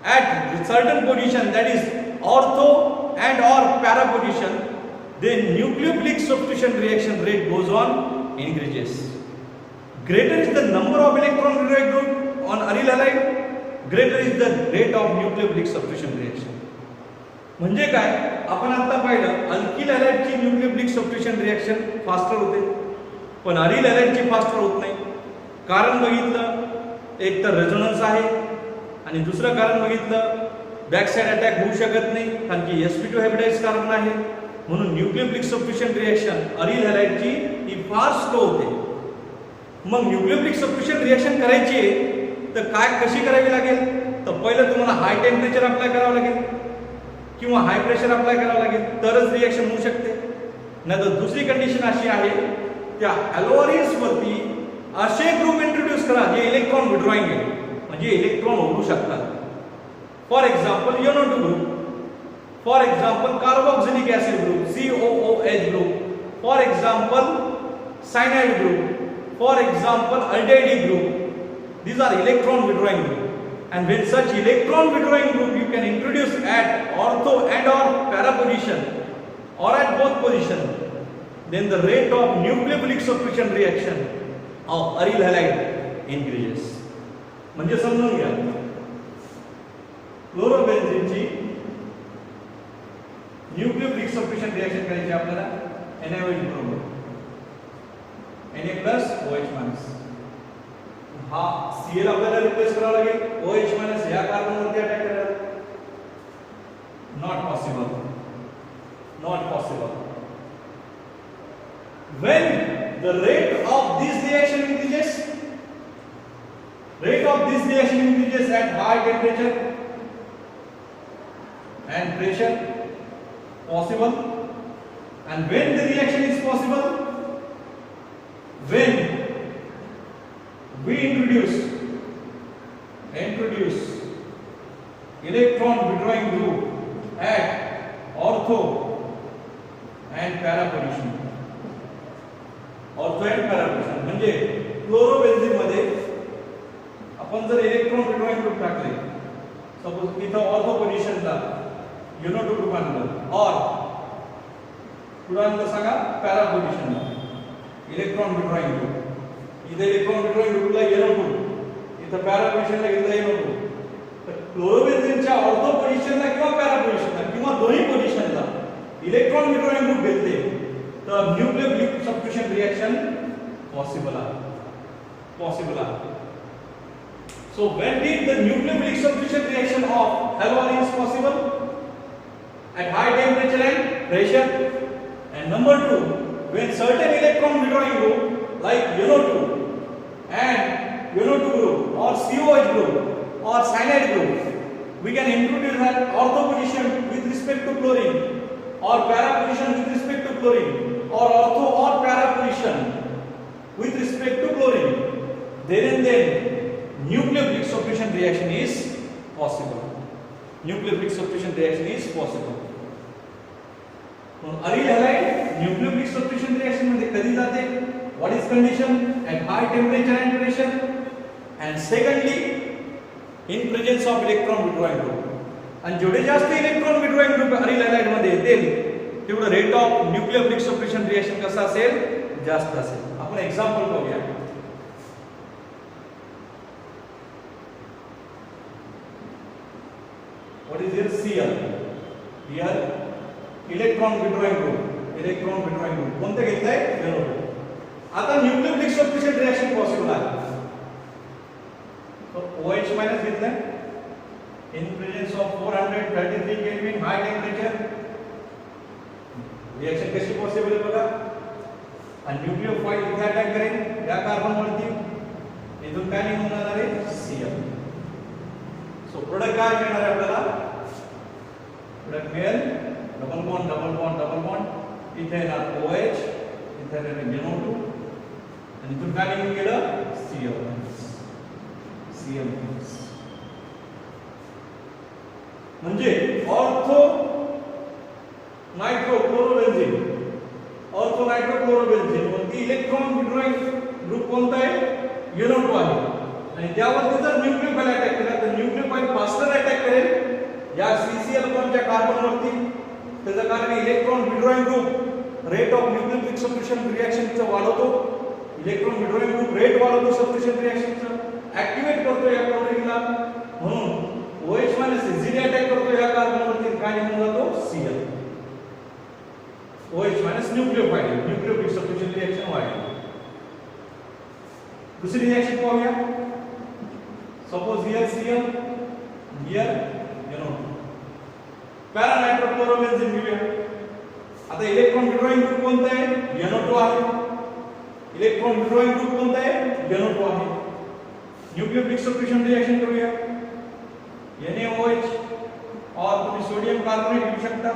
at certain position, that is ortho and or para position, then nucleophilic substitution reaction rate goes on increases. Greater is the number of electron withdrawing group on aryl halide, greater is the rate of nucleophilic substitution reaction. म्हणजे काय, आपण आता पाहिलं alkyl halide ची nucleophilic substitution reaction faster होते, पण aril halide ची faster होत नाही. कारण बघितलं, एक तर रेझोनन्स आहे आणि दुसरं कारण बघितलं बॅक साइड अटॅक होऊ शकत नाही कारण की sp2 हायब्रिडाइज कार्बन आहे. म्हणून nucleophilic substitution reaction aryl halide ची ही फार स्लो होते. मग न्यूक्लियोफिलिक सबस्टिट्यूशन रिएक्शन करायची आहे तर काय कशी करावी लागेल? तर पहिलं तुम्हाला हाय टेम्परेचर अप्लाय करावं लागेल किंवा हाय प्रेशर अप्लाय करावं लागेल तरच रिएक्शन होऊ शकते. नाहीतर दुसरी कंडिशन अशी आहे त्या हॅलोअरिन्स वरती असे ग्रुप इंट्रोड्यूस करा जे इलेक्ट्रॉन विड्रॉइंग आहे, म्हणजे इलेक्ट्रॉन ओढू शकतात. For example NO2 group, for example carboxylic acid group COOH group, for example cyanide group, for example aldehyde group. These are electron withdrawing group, and when such electron withdrawing group you can introduce at ortho and or para position or at both position, then the rate of nucleophilic substitution reaction of aryl halide increases. म्हणजे समजून घ्या, क्लोरोबेन्झीन ची nucleophilic substitution reaction करायची आपल्याला NaOH बरोबर Na+OH-. हा Cl आपल्याला replace करावा लागेल OH- या कार्बन वरती अटॅक करायला. Not possible, not possible. When the rate of this reaction increases, rate of this reaction increases at high temperature and pressure, possible. And when the reaction is possible, when we introduce electron withdrawing group at ortho and para position. ortho and para position म्हणजे क्लोरोबेन्झीन मध्ये आपण जर electron withdrawing group टाकले, suppose इथं ortho पोझिशनला NO2 group आणलं और पुढे आणलं सांगा पॅरा पोझिशनला इलेक्ट्रॉन विड्रॉइंग ग्रुप. इथे इलेक्ट्रॉन विड्रॉइंग ग्रुपला NO2, इथं पॅरा पोझिशनला घेतला NO2. तर क्लोरोबेन्झीनच्या ऑर्थो पोझिशनला किंवा पॅरा पोझिशनला किंवा दोन्ही पोझिशनला इलेक्ट्रॉन विड्रॉइंग ग्रुप घेतले तर न्यूक्लियोफिलिक सबस्टिट्यूशन रिएक्शन पॉसिबल आहे, पॉसिबल आहे. So when did the nucleophilic substitution reaction of haloarenes possible? At high temperature and pressure. And number 2, when certain electron withdrawing group like NO2 and NO2 group or COH group or cyanide group, we can introduce an ortho position with respect to chlorine or para position with respect to chlorine or ortho or para position with respect to chlorine. Then and then nucleophilic substitution reaction is possible. Nucleophilic substitution reaction is possible. Aryl halide nucleophilic substitution reaction मध्ये कधी जाते? What is condition? At high temperature and pressure. And secondly in presence of electron withdrawing group. आणि जेवढे जास्त electron withdrawing group aryl halide मध्ये येतील तेवढं rate of nucleophilic substitution reaction कसं असेल? जास्त असेल. आपण एक्झाम्पल पाहूया. What is here? Cl. Here electron withdrawing group कोणते घेतलंय? NO2. आता न्यूक्लियोफिलिक सबस्टिट्यूशन रिएक्शन पॉसिबल आहे. तो OH- घेतलंय in presence of 433 kelvin high temperature reaction कशी पॉसिबल आहे बघा. आणि न्यूक्लियोफाइल इथे अटॅक करेल या कार्बन वरती, इथून काय निघून जाणार आहे Cl. सो प्रोडक्ट काय मिळणार आहे आपल्याला, प्रोडक्ट मिळेल double bond double bond double bond, इथे येणार OH, इथे येणार NO2 आणि इथून काय निघून गेलं Cl. म्हणजे ऑर्थो नायट्रोक्लोरोबेन्झीन, ऑर्थो नायट्रोक्लोरोबेन्झीन वरती इलेक्ट्रॉन विड्रॉइंग ग्रुप कोणता आहे NO2 आहे. आणि त्यावरती जर न्यूक्लियोफाइल अटॅक केला तर न्यूक्लियोफाइल फास्टर अटॅक करेल या CCl बॉन्डच्या कार्बन वरती. त्याच्या कारण electron withdrawing group rate of nucleophilic substitution रिएक्शनचं वाढवतो, इलेक्ट्रॉन विड्रॉइंग ग्रुप रेट वाढवतो सबस्टिट्यूशन रिएक्शनचं, ऍक्टिव्हेट करतो या क्लोरीनला, म्हणून OH इझिली अटॅक करतो या कार्बन वरती, काय निघून जातो Cl. OH nucleophile, nucleophilic substitution reaction वाढली. दुसरी रिएक्शन पाहूया. Suppose here Cl, here NO2, para nitrochlorobenzene घेऊया. आता इलेक्ट्रॉन विड्रॉइंग ग्रुप कोणता आहे NO2 आहे, इलेक्ट्रॉन विड्रॉइंग ग्रुप कोणता आहे NO2 आहे. न्यूक्लियोफिलिक सबस्टिट्यूशन रिएक्शन करूया. NaOH और तुम्ही सोडियम कार्बोनेट घेऊ शकता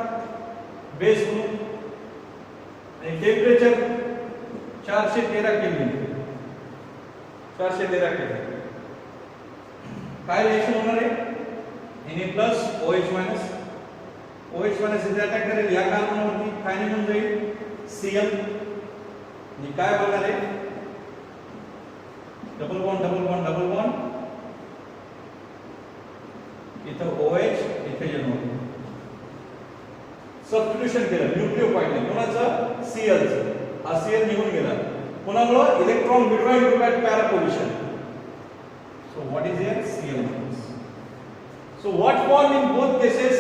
बेस म्हणून, आणि टेम्परेचर 413 केल्विन, 413 केल्विन. काय रिएक्शन होणार आहे Na+OH-, OH- इथे अटॅक करेल या कार्बन वरती, काय निघून जाईल Cl. आणि काय होणार आहे double bond double bond double bond, इथं OH, इथे NO2. सबस्टिट्यूशन केलं न्यूक्लियोफाइलने, कोणाचं Clचं. हा Cl निघून गेला, कोणामुळे electron withdrawing group at para position. So what is here Cl-. So what form in both cases?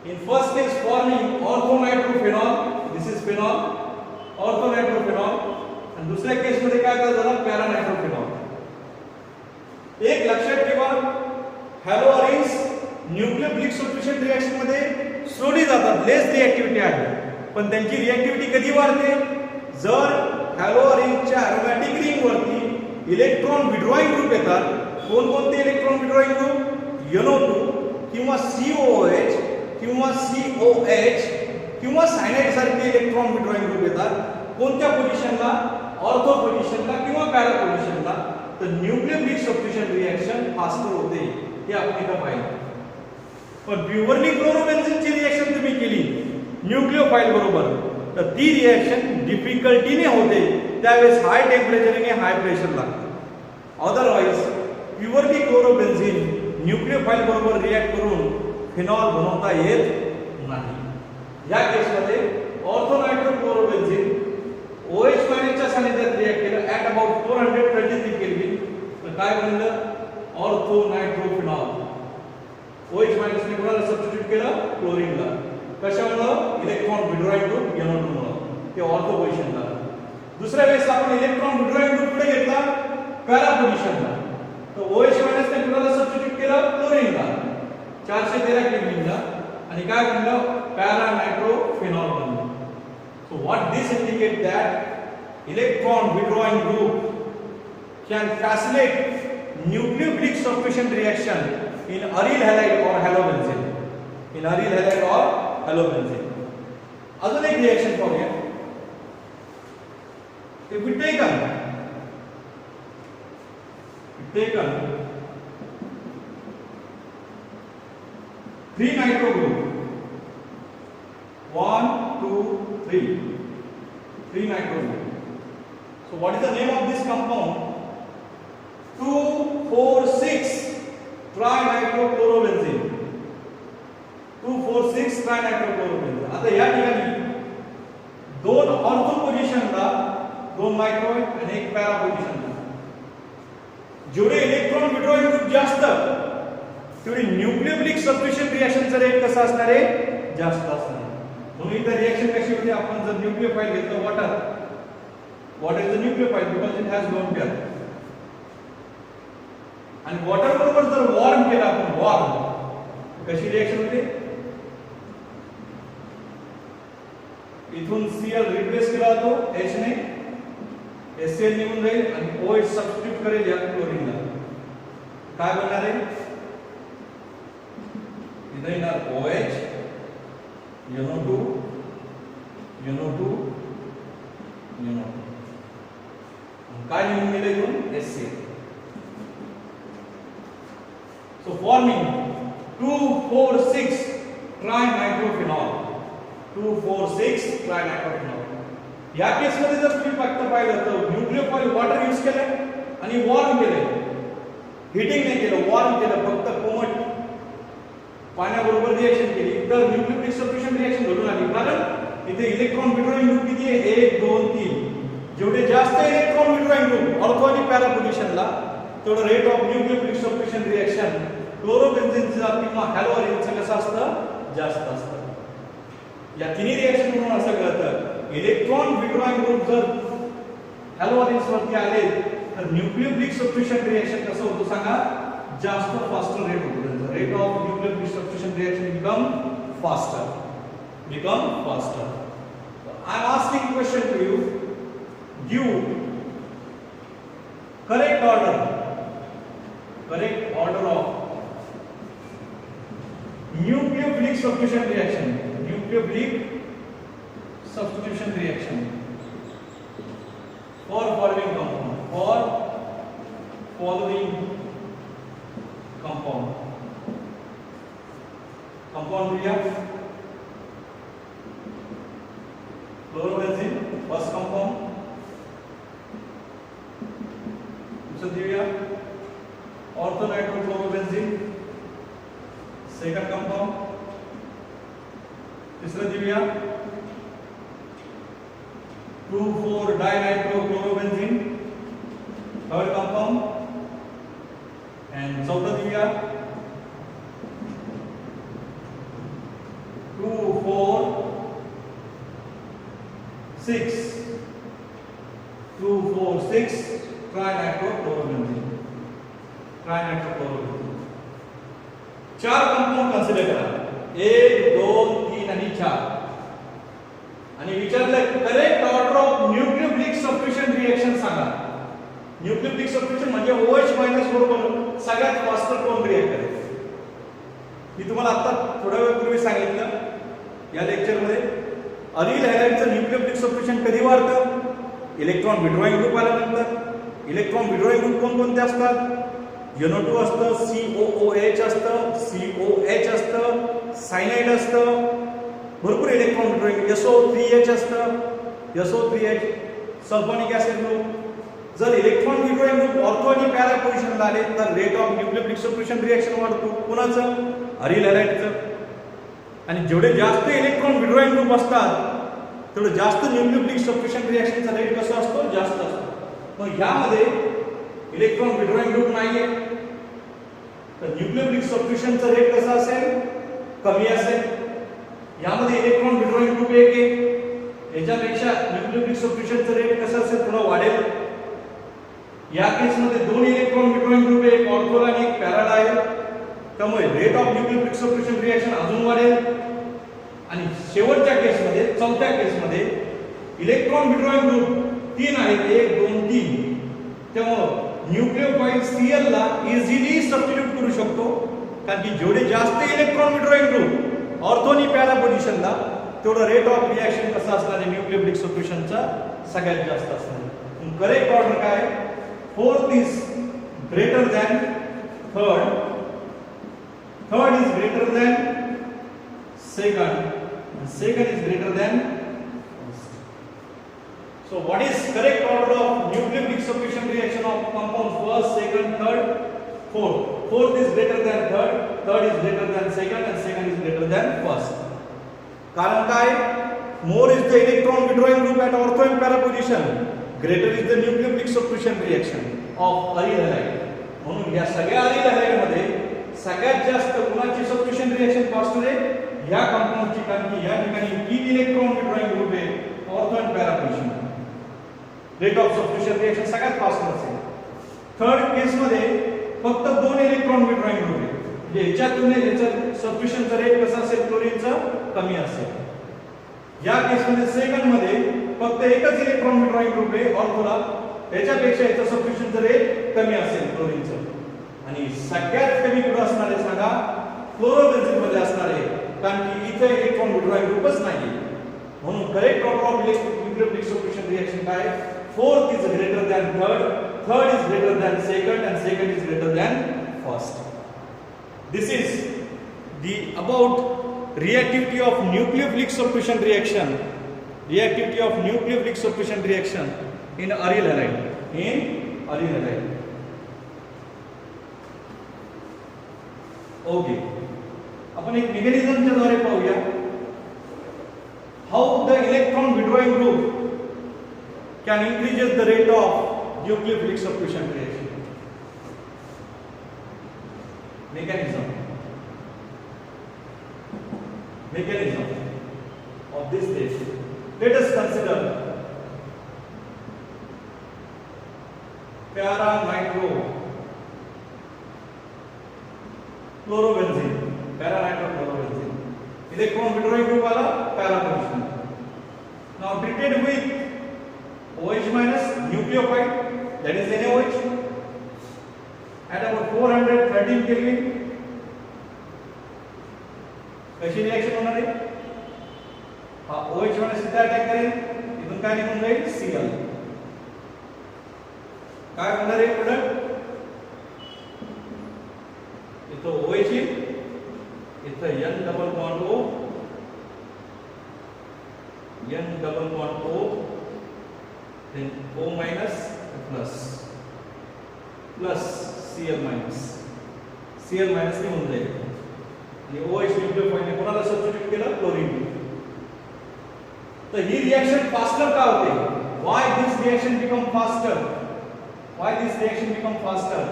In first case forming orthonitrophenol, this is phenol, orthonitrophenol, आणि दुसऱ्या केस मध्ये काय झालं पॅरानायट्रोफेनॉल. एक लक्षात ठेवा, हॅलोअरिन्स न्यूक्लियोफिलिक सबस्टिट्यूशन रिएक्शन मध्ये स्लोली जातात, लेस रिएक्टिव्हिटी आहे, पण त्यांची रिएक्टिव्हिटी कधी वाढते जर हॅलोअरिन्सच्या अरोमॅटिक रिंग वरती इलेक्ट्रॉन विड्रॉइंग ग्रुप येतात. कोणकोणते इलेक्ट्रॉन विड्रॉइंग ग्रुप NO2 किंवा COOH किंवा COH किंवा सायनाइड सारखे इलेक्ट्रॉन विड्रॉइंग ग्रुप येतात. कोणत्या पोझिशनला, ऑर्थो पोझिशनला किंवा पॅरा पोझिशनला, तर न्यूक्लियोफिलिक सबस्टिट्यूशन रिएक्शन फास्टर होते, हे आपण इथं पाहिलं. पण प्युअरली क्लोरोबेन्झीनची रिएक्शन तुम्ही केली न्यूक्लियोफाइल बरोबर, तर ती रिएक्शन डिफिकल्टीने होते, त्यावेळेस हाय टेम्परेचर आणि हाय प्रेशर लागतं. अदरवाइज प्युअरली क्लोरोबेन्झीन न्यूक्लियोफाइल बरोबर रिएक्ट करून फिनॉल बनवता येत नाही. या केसमध्ये ऑर्थोनायट्रोक्लोरोबेन्झीन OH- च्या सानिध्यात रिएक्ट केलं ॲट अबाउट 433 केल्विन, तर काय बनलं ऑर्थोनायट्रोफिनॉल. OH- ने कोणाला सबस्टिट्यूट केलं क्लोरीनला, कशामुळे इलेक्ट्रॉन विड्रॉइंग ग्रुप NO2 मुळे, ते ऑर्थो पोझिशनला. दुसऱ्या वेळेस आपण इलेक्ट्रॉन विड्रॉइंग ग्रुप पुढे घेतला पॅरा पोझिशनला, तर OH- ने कोणाला सबस्टिट्यूट केलं क्लोरीनला 413 केल्विनला, आणि काय बनलं पॅरानायट्रोफेनॉल बनलं. So what this indicate that electron withdrawing group can facilitate nucleophilic substitution reaction in aryl halide और हॅलोबेन्झीन, इन अरिल हॅलाइड और हॅलोबेन्झीन. अजून एक रिएक्शन पाहूया. If we taken 3 nitro group, 1 2 3 nitro group. So what is the name of this compound? 2,4,6 trinitrochlorobenzene, 2,4,6 trinitrochlorobenzene. आता या ठिकाणी दोन ortho पोझिशनला 2 मायक्रो आणि एक पॅरा पोझिशनला, जेवढे इलेक्ट्रॉन विड्रॉइंग ग्रुप जास्त तेवढी न्यूक्लियोफिलिक सबस्टिट्यूशन रिएक्शनचा रेट कसा असणार आहे जास्त असणार आहे. म्हणून इथे रिएक्शन कशी होते, आपण जर न्यूक्लियोफाइल घेतलं water, what is the nucleophile because it has lone pair, आणि वॉटर बरोबर जर वॉर्म केला आपण वॉर्म, कशी रिएक्शन होते इथून Cl रिप्लेस केला जातो H ने, HCl निघून जाईल आणि OH सबस्टिट्यूट करेल या क्लोरीनला. काय बनणार आहे? इथे येणार OH, NO2, NO2, NO2. काय निघून गेलं इथून? HCl. So forming 2,4,6 trinitrophenol. 2,4,6 trinitrophenol. या केस मध्ये जर तुम्ही फक्त पाहिलं तर न्यूक्लियोफाइल वॉटर यूज केलंय आणि वॉर्म केलंय. हीटिंग नाही केलं, वॉर्म केलं, फक्त कोमट पाण्याबरोबर रिएक्शन केली तर न्यूक्लियोफिलिक सबस्टिट्यूशन रिएक्शन घडून आली. कारण इथे इलेक्ट्रॉन विड्रॉइंग ग्रुप किती आहे? 1 2 3. जेवढे जास्त इलेक्ट्रॉन विड्रॉइंग ग्रुप ऑर्थो आणि पॅरा पोझिशनला तेवढं rate of nucleophilic substitution reaction क्लोरोबेन्झीनचा किंवा हॅलोअरिनचं कसं असतं? जास्त असतं. या तिन्ही रिएक्शन म्हणून असं कळतं इलेक्ट्रॉन विड्रॉइंग ग्रुप जर हॅलोअरिन्स वरती आले तर न्यूक्लियोफिलिक सबस्टिट्यूशन रिएक्शन कसं होतं सांगा? जास्त फास्टर रेट होतो त्यांचा. Rate of nucleophilic substitution reaction become faster. I am asking question to you. Give correct order of nucleophilic substitution reaction. Nucleophilic substitution reaction for following compound. For following compound. Compound दिया chlorobenzene first compound. दूसरा दिया orthonitrophenol second compound. तीसरा दिया 2,4-dinitrochlorobenzene third compound. And चौथा दिया 2,4,6 trinitrophenol. चार compound consider करा. 1 2 3 आणि 4 आणि विचारलं correct order of nucleophilic substitution reaction सांगा. न्यूक्लियोफिलिक सबस्टिट्यूशन म्हणजे OH- बरोबर सगळ्यात फास्टर कोण रिएक्ट करेल? मी तुम्हाला आता थोड्या वेळापूर्वी सांगितलं या लेक्चर मध्ये अरिल हॅलाइडचं न्यूक्लियोफिलिक सबस्टिट्यूशन कधी वाढतं? इलेक्ट्रॉन विड्रॉइंग ग्रुप आल्यानंतर. इलेक्ट्रॉन विड्रॉइंग ग्रुप कोणकोणते असतात? NO2 असतं, COOH असतं, COH असतं, सायनाइड असतं, भरपूर इलेक्ट्रॉन विड्रॉइंग. SO3H असतं, SO3H सल्फोनिक ऍसिड ग्रुप. जर इलेक्ट्रॉन विड्रॉइंग ग्रुप ऑर्थो आणि पॅरा पोझिशनला आले तर rate of nucleophilic substitution reaction वाढतो. कोणाचं? अरिल हॅलाइडचं. आणि जेवढे जास्त इलेक्ट्रॉन विड्रॉइंग ग्रुप असतात तेवढं जास्त न्यूक्लियोफिलिक सबस्टिट्यूशन रिएक्शनचा रेट कसा असतो? जास्त असतो. मग ह्यामध्ये इलेक्ट्रॉन विड्रॉइंग ग्रुप नाहीये तर न्यूक्लियोफिलिक सबस्टिट्यूशनचा रेट कसा असेल? कमी असेल. यामध्ये इलेक्ट्रॉन विड्रॉइंग ग्रुप 1 आहे, याच्यापेक्षा न्यूक्लियोफिलिक सबस्टिट्यूशनचा रेट कसा असेल? थोडा वाढेल. या केस मध्ये 2 इलेक्ट्रॉन विड्रॉइंग ग्रुप आहे, एक ऑर्थोला आणि एक पॅराला आहे, त्यामुळे rate of nucleophilic substitution reaction अजून वाढेल. आणि शेवटच्या केसमध्ये, चौथ्या केसमध्ये इलेक्ट्रॉन विड्रॉइंग ग्रुप 3 आहेत, 1 2 3. त्यामुळे न्यूक्लियोफाइल Cl ला इझिली सबस्टिट्यूट करू शकतो कारण की जेवढे जास्त इलेक्ट्रॉन विड्रॉइंग ग्रुप ऑर्थो आणि पॅरा पोझिशनला तेवढं रेट ऑफ रिएक्शन कसं असणार आहे? न्यूक्लियोफिलिक सबस्टिट्यूशनचा सगळ्यात जास्त असणार. करेक्ट ऑर्डर काय? Fourth is greater than third, third is greater than second, and second is greater than first. So what is correct order of nucleophilic substitution reaction of compounds? First, second, third, fourth. Fourth is greater than third, third is greater than second, and second is greater than first. कारण काय? More is the electron withdrawing group at ortho and para position, greater is the nucleophilic substitution reaction of aryl halide. म्हणून या सगळ्या aryl halide मध्ये सगळ्यात जास्त कोणाची substitution reaction faster आहे? या कंपाऊंडची, कारण की या ठिकाणी 3 इलेक्ट्रॉन विड्रॉइंग ग्रुप आहे ऑर्थो आणि para position. Rate of substitution reaction सगळ्यात फास्ट असेल. थर्ड केस मध्ये फक्त 2 इलेक्ट्रॉन विड्रॉइंग ग्रुप आहे, म्हणजे याच्या तुलनेत याचं सबस्टिट्यूशनचा रेट कसा असेल? क्लोरीनचा कमी असेल. या केसमध्ये सेकंड मध्ये फक्त एकच इलेक्ट्रॉन विड्रॉइंग ग्रुप आहे ऑर्थोला, त्याच्यापेक्षा याचं सबस्टिट्यूशनचं रेट कमी असेल क्लोरीनचं. आणि सगळ्यात कमी कुठं असणार आहे सांगा? फ्लोरोबेन्झीन मध्ये असणार आहे, कारण की इथे इलेक्ट्रॉन विड्रॉइंग ग्रुपच नाही. म्हणून correct order of nucleophilic substitution reaction काय? Fourth is greater than third, third is greater than second, and second is greater than first. This is the about reactivity of nucleophilic substitution reaction. Reactivity of nucleophilic substitution reaction in aryl halide. In aryl halide. Okay. आपण एक मेकॅनिझमच्या द्वारे पाहूया. How the electron withdrawing group can increases the rate of nucleophilic substitution reaction. Mechanism of this reaction. Let us consider para nitro chlorobenzene. Para nitro chlorobenzene. Electron withdrawing group वाला para position. Now treated with OH minus nucleophile, that is NaOH, at about 413 Kelvin. कशी reaction होणार आहे? हा OH minus इथे attack करेल, इथून काय निघून जाईल? Cl. काय होणार आहे प्रोडक्ट? इथं OH येईल, इथं N double bond O, N double bond O, then O minus plus Cl minus. Cl minus निघून जाईल. आणि OH न्यूक्लियोफाइल ने कोणाला सबस्टिट्यूट केलं? क्लोरीन. तर ही रिएक्शन फास्टर का होते? Why this reaction become faster? Why this reaction become faster?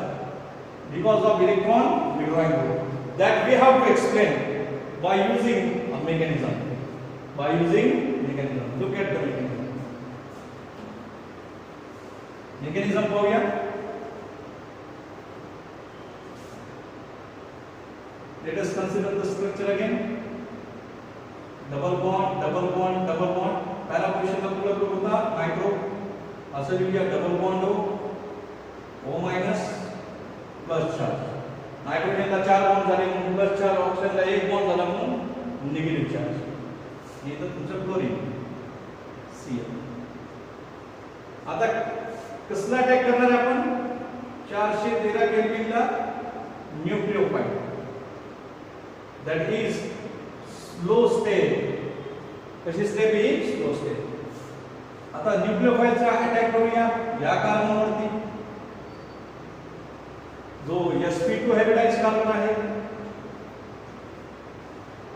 Because of electron withdrawing group. That we have to explain by using a mechanism. By using mechanism. Look at the mechanism. Mechanism पाहूया. Let us consider the structure again. Double bond, double bond, double bond. पहला position का पूरा group होता nitro. असं लिहूया double bond हो, O minus plus charge. नायट्रोजनला 4 bond झाले म्हणून प्लस चार्ज, ऑक्सिजनला 1 बॉन्ड झाला म्हणून निगेटिव्ह चार्ज. हे तर तुमचं क्लोरीन Cl. आता कसला अटॅक करणार आपण? 413 केल्विनला nucleophile. That is slow state. कशी स्टेप ही? Slow step. आता न्यूक्लियोफाइलचा अटॅक करूया या कार्बनवरती, जो sp2 हायब्रिडाइज कार्बन आहे.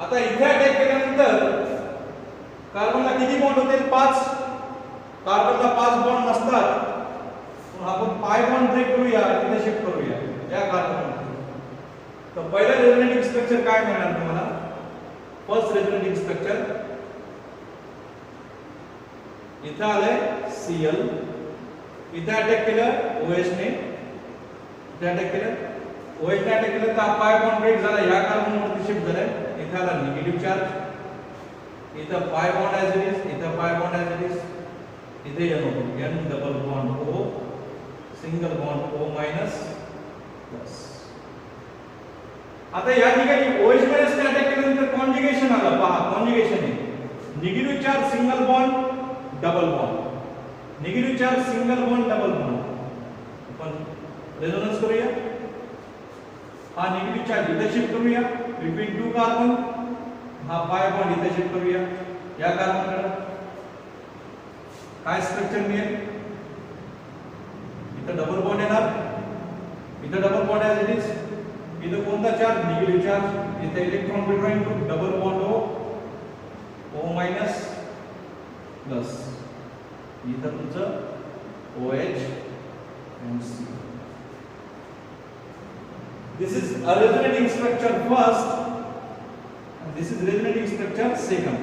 आता इथे अटॅक केल्यानंतर कार्बनला किती बॉन्ड होतील? 5. कार्बनला 5 बॉन्ड नसतात, पण आपण पाय बॉन्ड ब्रेक करूया, इथे शिफ्ट करूया या कार्बनवरती. तर पहिला रेझोनेटिंग स्ट्रक्चर काय मिळणार तुम्हाला? फर्स्ट रेझोनेटिंग स्ट्रक्चर इथे आलंय Cl, इथे अटॅक केलं OH ने, इथे अटॅक केलं OH ने अटॅक केलं तर पाय बॉन्ड ब्रेक झाला, या कार्बनवरती शिफ्ट झालाय. इथे आला निगेटिव्ह चार्ज, इथं pi bond as it is, इथं pi bond as it is, इथे N double bond O, single bond O minus plus. आता या ठिकाणी OH मायनस ने अटॅक केल्यानंतर कॉन्जुगेशन आलं. पहा कॉन्जुगेशन आहे. Negative charge single bond double bond, negative charge single bond double bond. आपण रेझोनन्स करूया. हा निगेटिव्ह चार्ज इथे शिफ्ट करूया बिटवीन 2 कार्बन. हा पाय बॉन्ड इथे शिफ्ट करूया या कार्बनकडे. काय स्ट्रक्चर मिळेल? इथे डबल बॉन्ड येणार, इथे double bond as it is, इथे कोणता चार्ज? Negative charge. इथे electron withdrawing group double bond O minus plus, इथं तुमचं OH and C. This is a resonating structure first, and this is resonating structure second.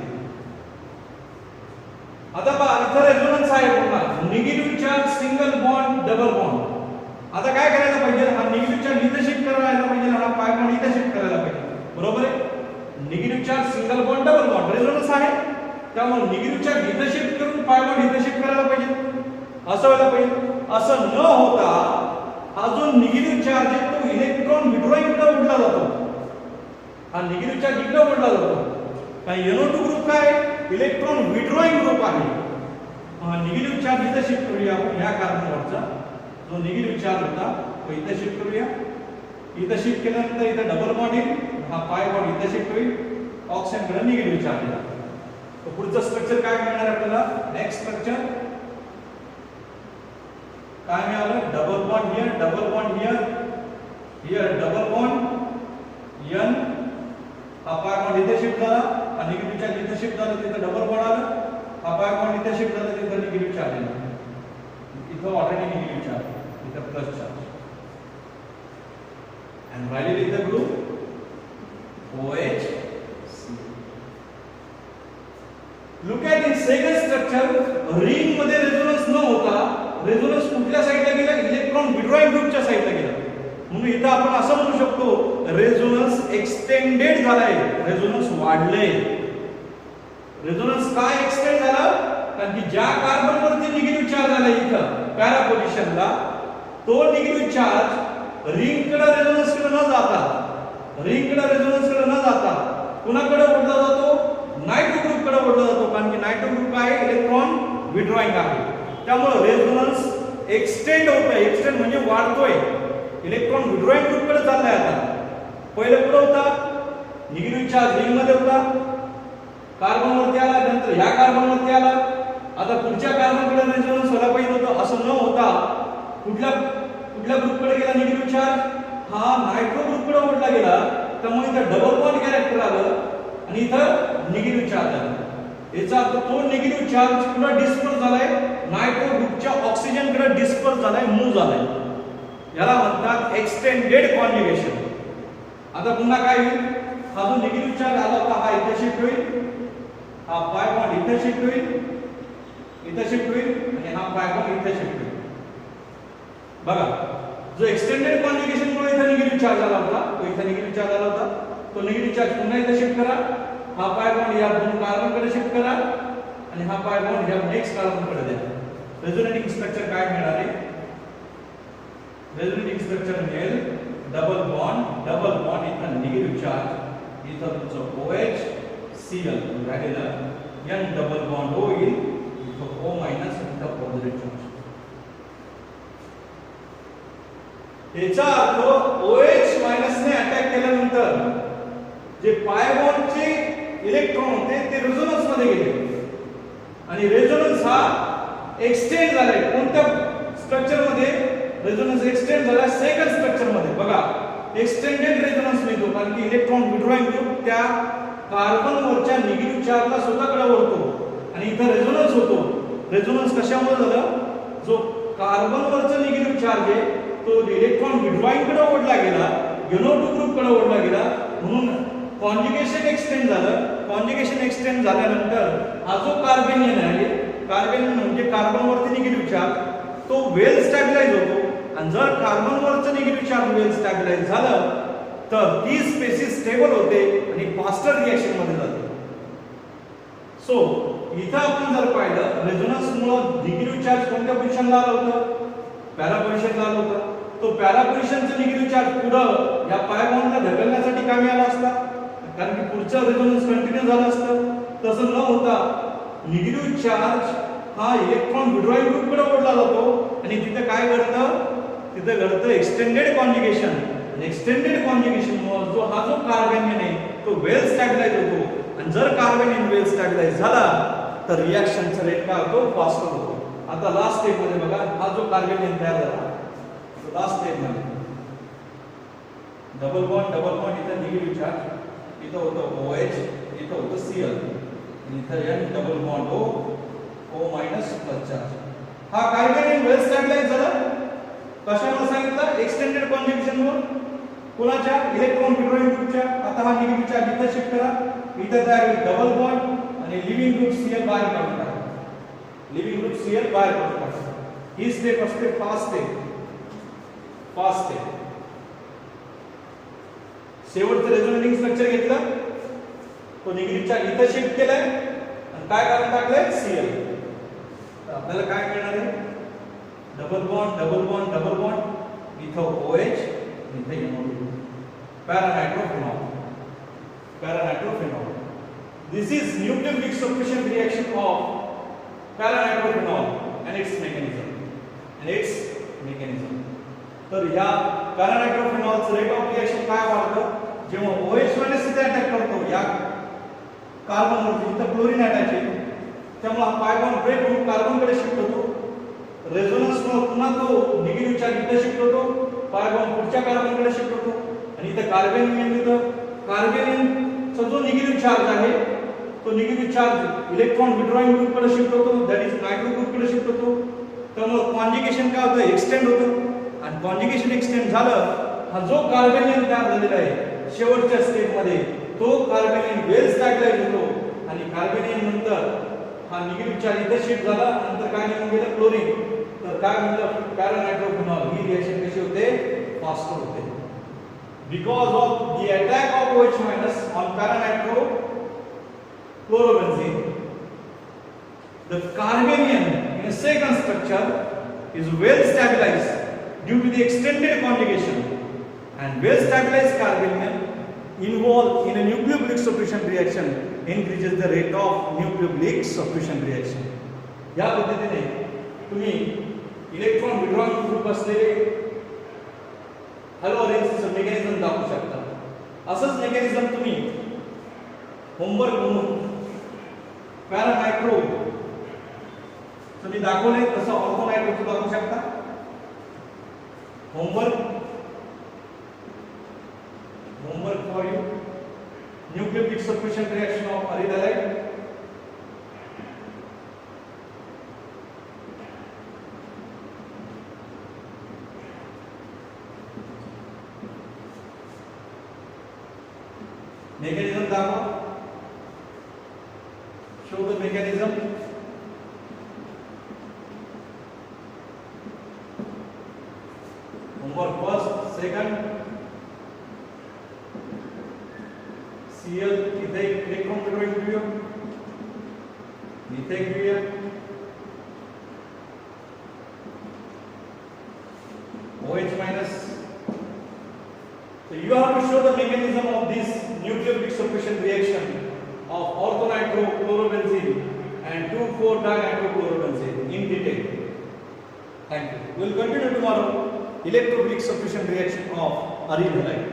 आता पहा इथं resonance आहे पुन्हा. Negative charge single bond double bond. आता काय करायला पाहिजे? हा निगेटिव्ह चार्ज इथे शिफ्ट करायला पाहिजे, हा पाय बॉन्ड इथे शिफ्ट करायला पाहिजे. बरोबर आहे? Negative charge single bond double bond resonance आहे. त्यामुळे निगेटिव्ह चार्ज इथं शिफ्ट करून पाय बॉन्ड इथं शिफ्ट करायला पाहिजे, असं व्हायला पाहिजे. असं न होता हा जो निगेटिव्ह चार्ज आहे तो इलेक्ट्रॉन विड्रॉइंग कडे ओढला जातो. हा निगेटिव्ह चार्ज इकडे ओढला जातो. कारण NO2 ग्रुप काय इलेक्ट्रॉन विड्रॉइंग ग्रुप आहे. निगेटिव्ह चार्ज इथं शिफ्ट करूया आपण या कार्बनवरचा जो निगेटिव्ह चार्ज होता तो इथं शिफ्ट करूया. इथं शिफ्ट केल्यानंतर इथं डबल बॉन्ड येईल, हा पाय बॉन्ड इथं शिफ्ट होईल, ऑक्सिजन कडे निगेटिव्ह चार्ज येईल. तर पुढचं स्ट्रक्चर काय मिळणार आपल्याला? नेक्स्ट स्ट्रक्चर काय मिळालं? Double bond here, double bond here, here double bond N, हा पाय बॉन्ड इथे शिफ्ट झाला, हा निगेटिव्ह चार्ज इथे शिफ्ट झाला, तिथे डबल बॉन्ड आला, हा पाय बॉन्ड इथे शिफ्ट झाला, तिथे निगेटिव्ह चार्ज आला. इथं ऑलरेडी निगेटिव्ह चार्ज, इथं plus charge. And finally the group OH. Look at in second structure, ring मध्ये रेझोनन्स न होता रेझोनन्स कुठल्या साइडला गेला? इलेक्ट्रॉन विड्रॉइंग ग्रुपच्या साइडला गेला. म्हणून इथं आपण असं म्हणू शकतो रेझोनन्स एक्सटेंडेड झालाय, रेझोनन्स वाढले. रेझोनन्स काय एक्सटेंड झाला? कारण की ज्या कार्बनवरती निगेटिव्ह चार्ज आला इथं पॅरा पोझिशनला, तो निगेटिव्ह चार्ज रिंग कडे रेझोनन्स कडे न जाता, रिंग कडे रेझोनन्स कडे न जाता कुणाकडे ओढला जातो? नायट्रो ग्रुप कडे ओढला जातो. कारण की नायट्रो ग्रुप काय इलेक्ट्रॉन विड्रॉइंग आहे. त्यामुळे रेझोनन्स एक्सटेंड होतोय. एक्सटेंड म्हणजे वाढतोय. इलेक्ट्रॉन विड्रॉइंग ग्रुप कडे चाललाय. आता पहिले कुठे होता? निगेटिव्ह चार्ज रिंग मध्ये होता, कार्बन वरती आला, नंतर ह्या कार्बन वरती आला, आता पुढच्या कार्बन कडे रेझोनन्स व्हायला पाहिजे होतं. असं न होता कुठल्या ग्रुप कडे गेला निगेटिव्ह चार्ज? हा नायट्रो ग्रुप कडे ओढला गेला. त्यामुळे इथं डबल बॉन्ड कॅरेक्टर आलं आणि इथं निगेटिव्ह चार्ज आला. याचा अर्थ तो निगेटिव्ह चार्ज पुन्हा डिस्पर्स झालाय, नायट्रो ग्रुपच्या ऑक्सिजन कडे डिस्पर्स झालाय, मूव्ह झालाय. याला म्हणतात एक्सटेंडेड कॉन्जुगेशन. आता पुन्हा काय होईल? हा जो निगेटिव्ह चार्ज आला होता हा इथे शिफ्ट होईल, हा पाय बॉन्ड इथे शिफ्ट होईल, इथे शिफ्ट होईल आणि हा पाय बॉन्ड इथे शिफ्ट होईल. बघा, जो एक्सटेंडेड कॉन्जुगेशन मुळे इथे निगेटिव्ह चार्ज आला होता, तो इथे निगेटिव्ह चार्ज आला होता, तो निगेटिव्ह चार्ज पुन्हा इथे शिफ्ट करा, हा पाय बॉन्ड या दोन कार्बन कडे शिफ्ट करा आणि हा पाय बॉन्ड या नेक्स्ट कार्बन कडे द्या. रेझोनेटिंग स्ट्रक्चर काय मिळणार आहे? रेझोनेटिंग स्ट्रक्चर मिळेल डबल बॉन्ड इथं निगेटिव्ह चार्ज, इथं तुमचं OH Cl राहिलेलं N डबल बॉन्ड O येईल, इथं O मायनस इथं पॉझिटिव्ह चार्ज. याचा अर्थ OH मायनस ने अटॅक केल्यानंतर जे पाय बॉन्डचे इलेक्ट्रॉन होते ते रेझोनन्स मध्ये गेले आणि रेझोनन्स हा एक्सटेंड झालाय. कोणत्या स्ट्रक्चर मध्ये रेझोनन्स एक्सटेंड झाला? सेकंड स्ट्रक्चर मध्ये. बघा, एक्सटेंडेड रेझोनन्स मिळतो कारण की इलेक्ट्रॉन विड्रॉइंग ग्रुप त्या कार्बन वरच्या निगेटिव्ह चार्जला स्वतःकडे ओढतो आणि इथं रेझोनन्स होतो. रेझोनन्स कशामुळे झालं? जो कार्बन वरचा निगेटिव्ह चार्ज आहे तो इलेक्ट्रॉन विड्रॉइंग कडे ओढला गेला, NO2 ग्रुप कडे ओढला गेला, म्हणून कॉन्जुगेशन एक्सटेंड झालं. कॉन्जुगेशन एक्सटेंड झाल्यानंतर हा जो कार्बेनियन आहे, कार्बेनियन म्हणजे कार्बन वरती निगेटिव्ह चार्ज, तो वेल स्टॅबिलाइज होतो आणि जर कार्बन वरचं निगेटिव्ह चार्ज वेल स्टॅबिलाइज झालं तर ती स्पेसिस स्टेबल होते आणि फास्टर रिएक्शन मध्ये जाते. सो इथं आपण जर पाहिलं रेझोनन्स मुळे निगेटिव्ह चार्ज कोणत्या पोझिशनला आलं होतं? पॅरा पोझिशनला आलं होतं. तो पॅरा पोझिशनचा निगेटिव्ह चार्ज पुढं या पाय बॉन्डला ढकलण्यासाठी कामी आला असता, कारण की पुढचं रेझोनन्स कंटिन्यू झालं असतं. तसं न होता निगेटिव्ह चार्ज हा इलेक्ट्रॉन विड्रॉइंग ग्रुप कडे ओढला जातो आणि तिथे काय घडतं? तिथे घडतं एक्सटेंडेड कॉन्जुगेशन. एक्सटेंडेड कॉन्जुगेशन मुळे जो कार्बेनियन आहे तो वेल स्टॅबिलाइज होतो आणि जर कार्बेनियन वेल स्टॅबिलाइज झाला तर रिएक्शनचा रेट काय होतो? फास्टर होतो. आता लास्ट स्टेप मध्ये बघा, हा जो कार्बेनियन तयार झाला लास्ट स्टेप मध्ये डबल बॉन्ड इथं निगेटिव्ह चार्ज, इथं होतं OH, इथं होतं Cl, इथं N double bond O minus plus charge. हा कार्बेनियन वेल स्टॅबिलाइज झाला. कशामुळे सांगितलं? एक्सटेंडेड कॉन्जुगेशन मुळे. कोणाच्या? इलेक्ट्रॉन विड्रॉइंग ग्रुपच्या. आता हा निगेटिव्ह चार्ज इथं शिफ्ट करा, इथं तयार होईल डबल बॉन्ड आणि लिव्हिंग ग्रुप Cl बाहेर काढून टाका. लिव्हिंग ग्रुप Cl बाहेर काढून टाका. ही स्टेप असते फास्ट स्टेप. शेवटचं रेझोनेटिंग स्ट्रक्चर घेतलं, तो निगेटिव्ह चार्ज इथं शिफ्ट केलाय आणि काय काढून टाकले Cl. तर आपल्याला काय मिळणार आहे double bond double bond double bond इथं OH इथे NO2 para-nitrophenol. This is nucleophilic substitution reaction of para-nitrophenol and its mechanism. तर या para-nitrophenolचं रेट ऑफ रिएक्शन काय वाढतं जेव्हा OH मायनस इथे अटॅक करतो या कार्बन वरती इथं क्लोरीन अटॅच आहे त्यामुळे हा पाय बॉन्ड ब्रेक होऊन कार्बन कडे शिफ्ट होतो रेझोनन्स मुळे पुन्हा तो निगेटिव्ह चार्ज इथे शिफ्ट होतो पाय बॉन्ड पुढच्या कार्बन कडे शिफ्ट होतो आणि इथे कार्बेनियम येतं कार्बेनियमचा जो निगेटिव्ह चार्ज आहे तो negative charge electron withdrawing group कडे शिफ्ट होतो दॅट इज नायट्रो ग्रुप कडे शिफ्ट होतो त्यामुळे कॉन्जुगेशन काय होतं एक्सटेंड होतं आणि कॉन्जुगेशन एक्सटेंड झालं हा जो कार्बेनियम तयार झालेला आहे शेवटच्या स्टेप मध्ये तो कार्बेनियम वेल स्टॅबिलाइज होतो आणि कार्बेनियम नंतर हा निगेटिव्ह चार्ज इथे शिफ्ट झाला नंतर काय निघून गेलं क्लोरीन तर काय म्हणलं para-nitrophenol ही रिएक्शन कशी होते फास्टर होते because of the attack of OH minus on para-nitrochlorobenzene the carbanium in a second structure is well stabilized due to the extended conjugation and well stabilized carbanium involved in a nucleophilic substitution reaction increases the rate of nucleophilic substitution reaction. या पद्धतीने तुम्ही electron withdrawing group असलेले हॅलोअरेन्सचं mechanism दाखवू शकता असंच mechanism तुम्ही homework म्हणून पॅरानायट्रो तुम्ही दाखवले तसं ऑर्थोनायट्रोचं दाखवू शकता homework for you nucleophilic substitution reaction of aryl halide mechanism दाखवा show the mechanism homework first second Cl इथे इलेक्ट्रॉन विड्रॉइंग घेऊया इथे घेऊया OH minus so you have to show the mechanism of this nucleophilic substitution reaction of orthonitrophenol and 2,4-dinitrochlorobenzene in detail. Thank you. We will continue tomorrow electrophilic substitution reaction of aryl halide.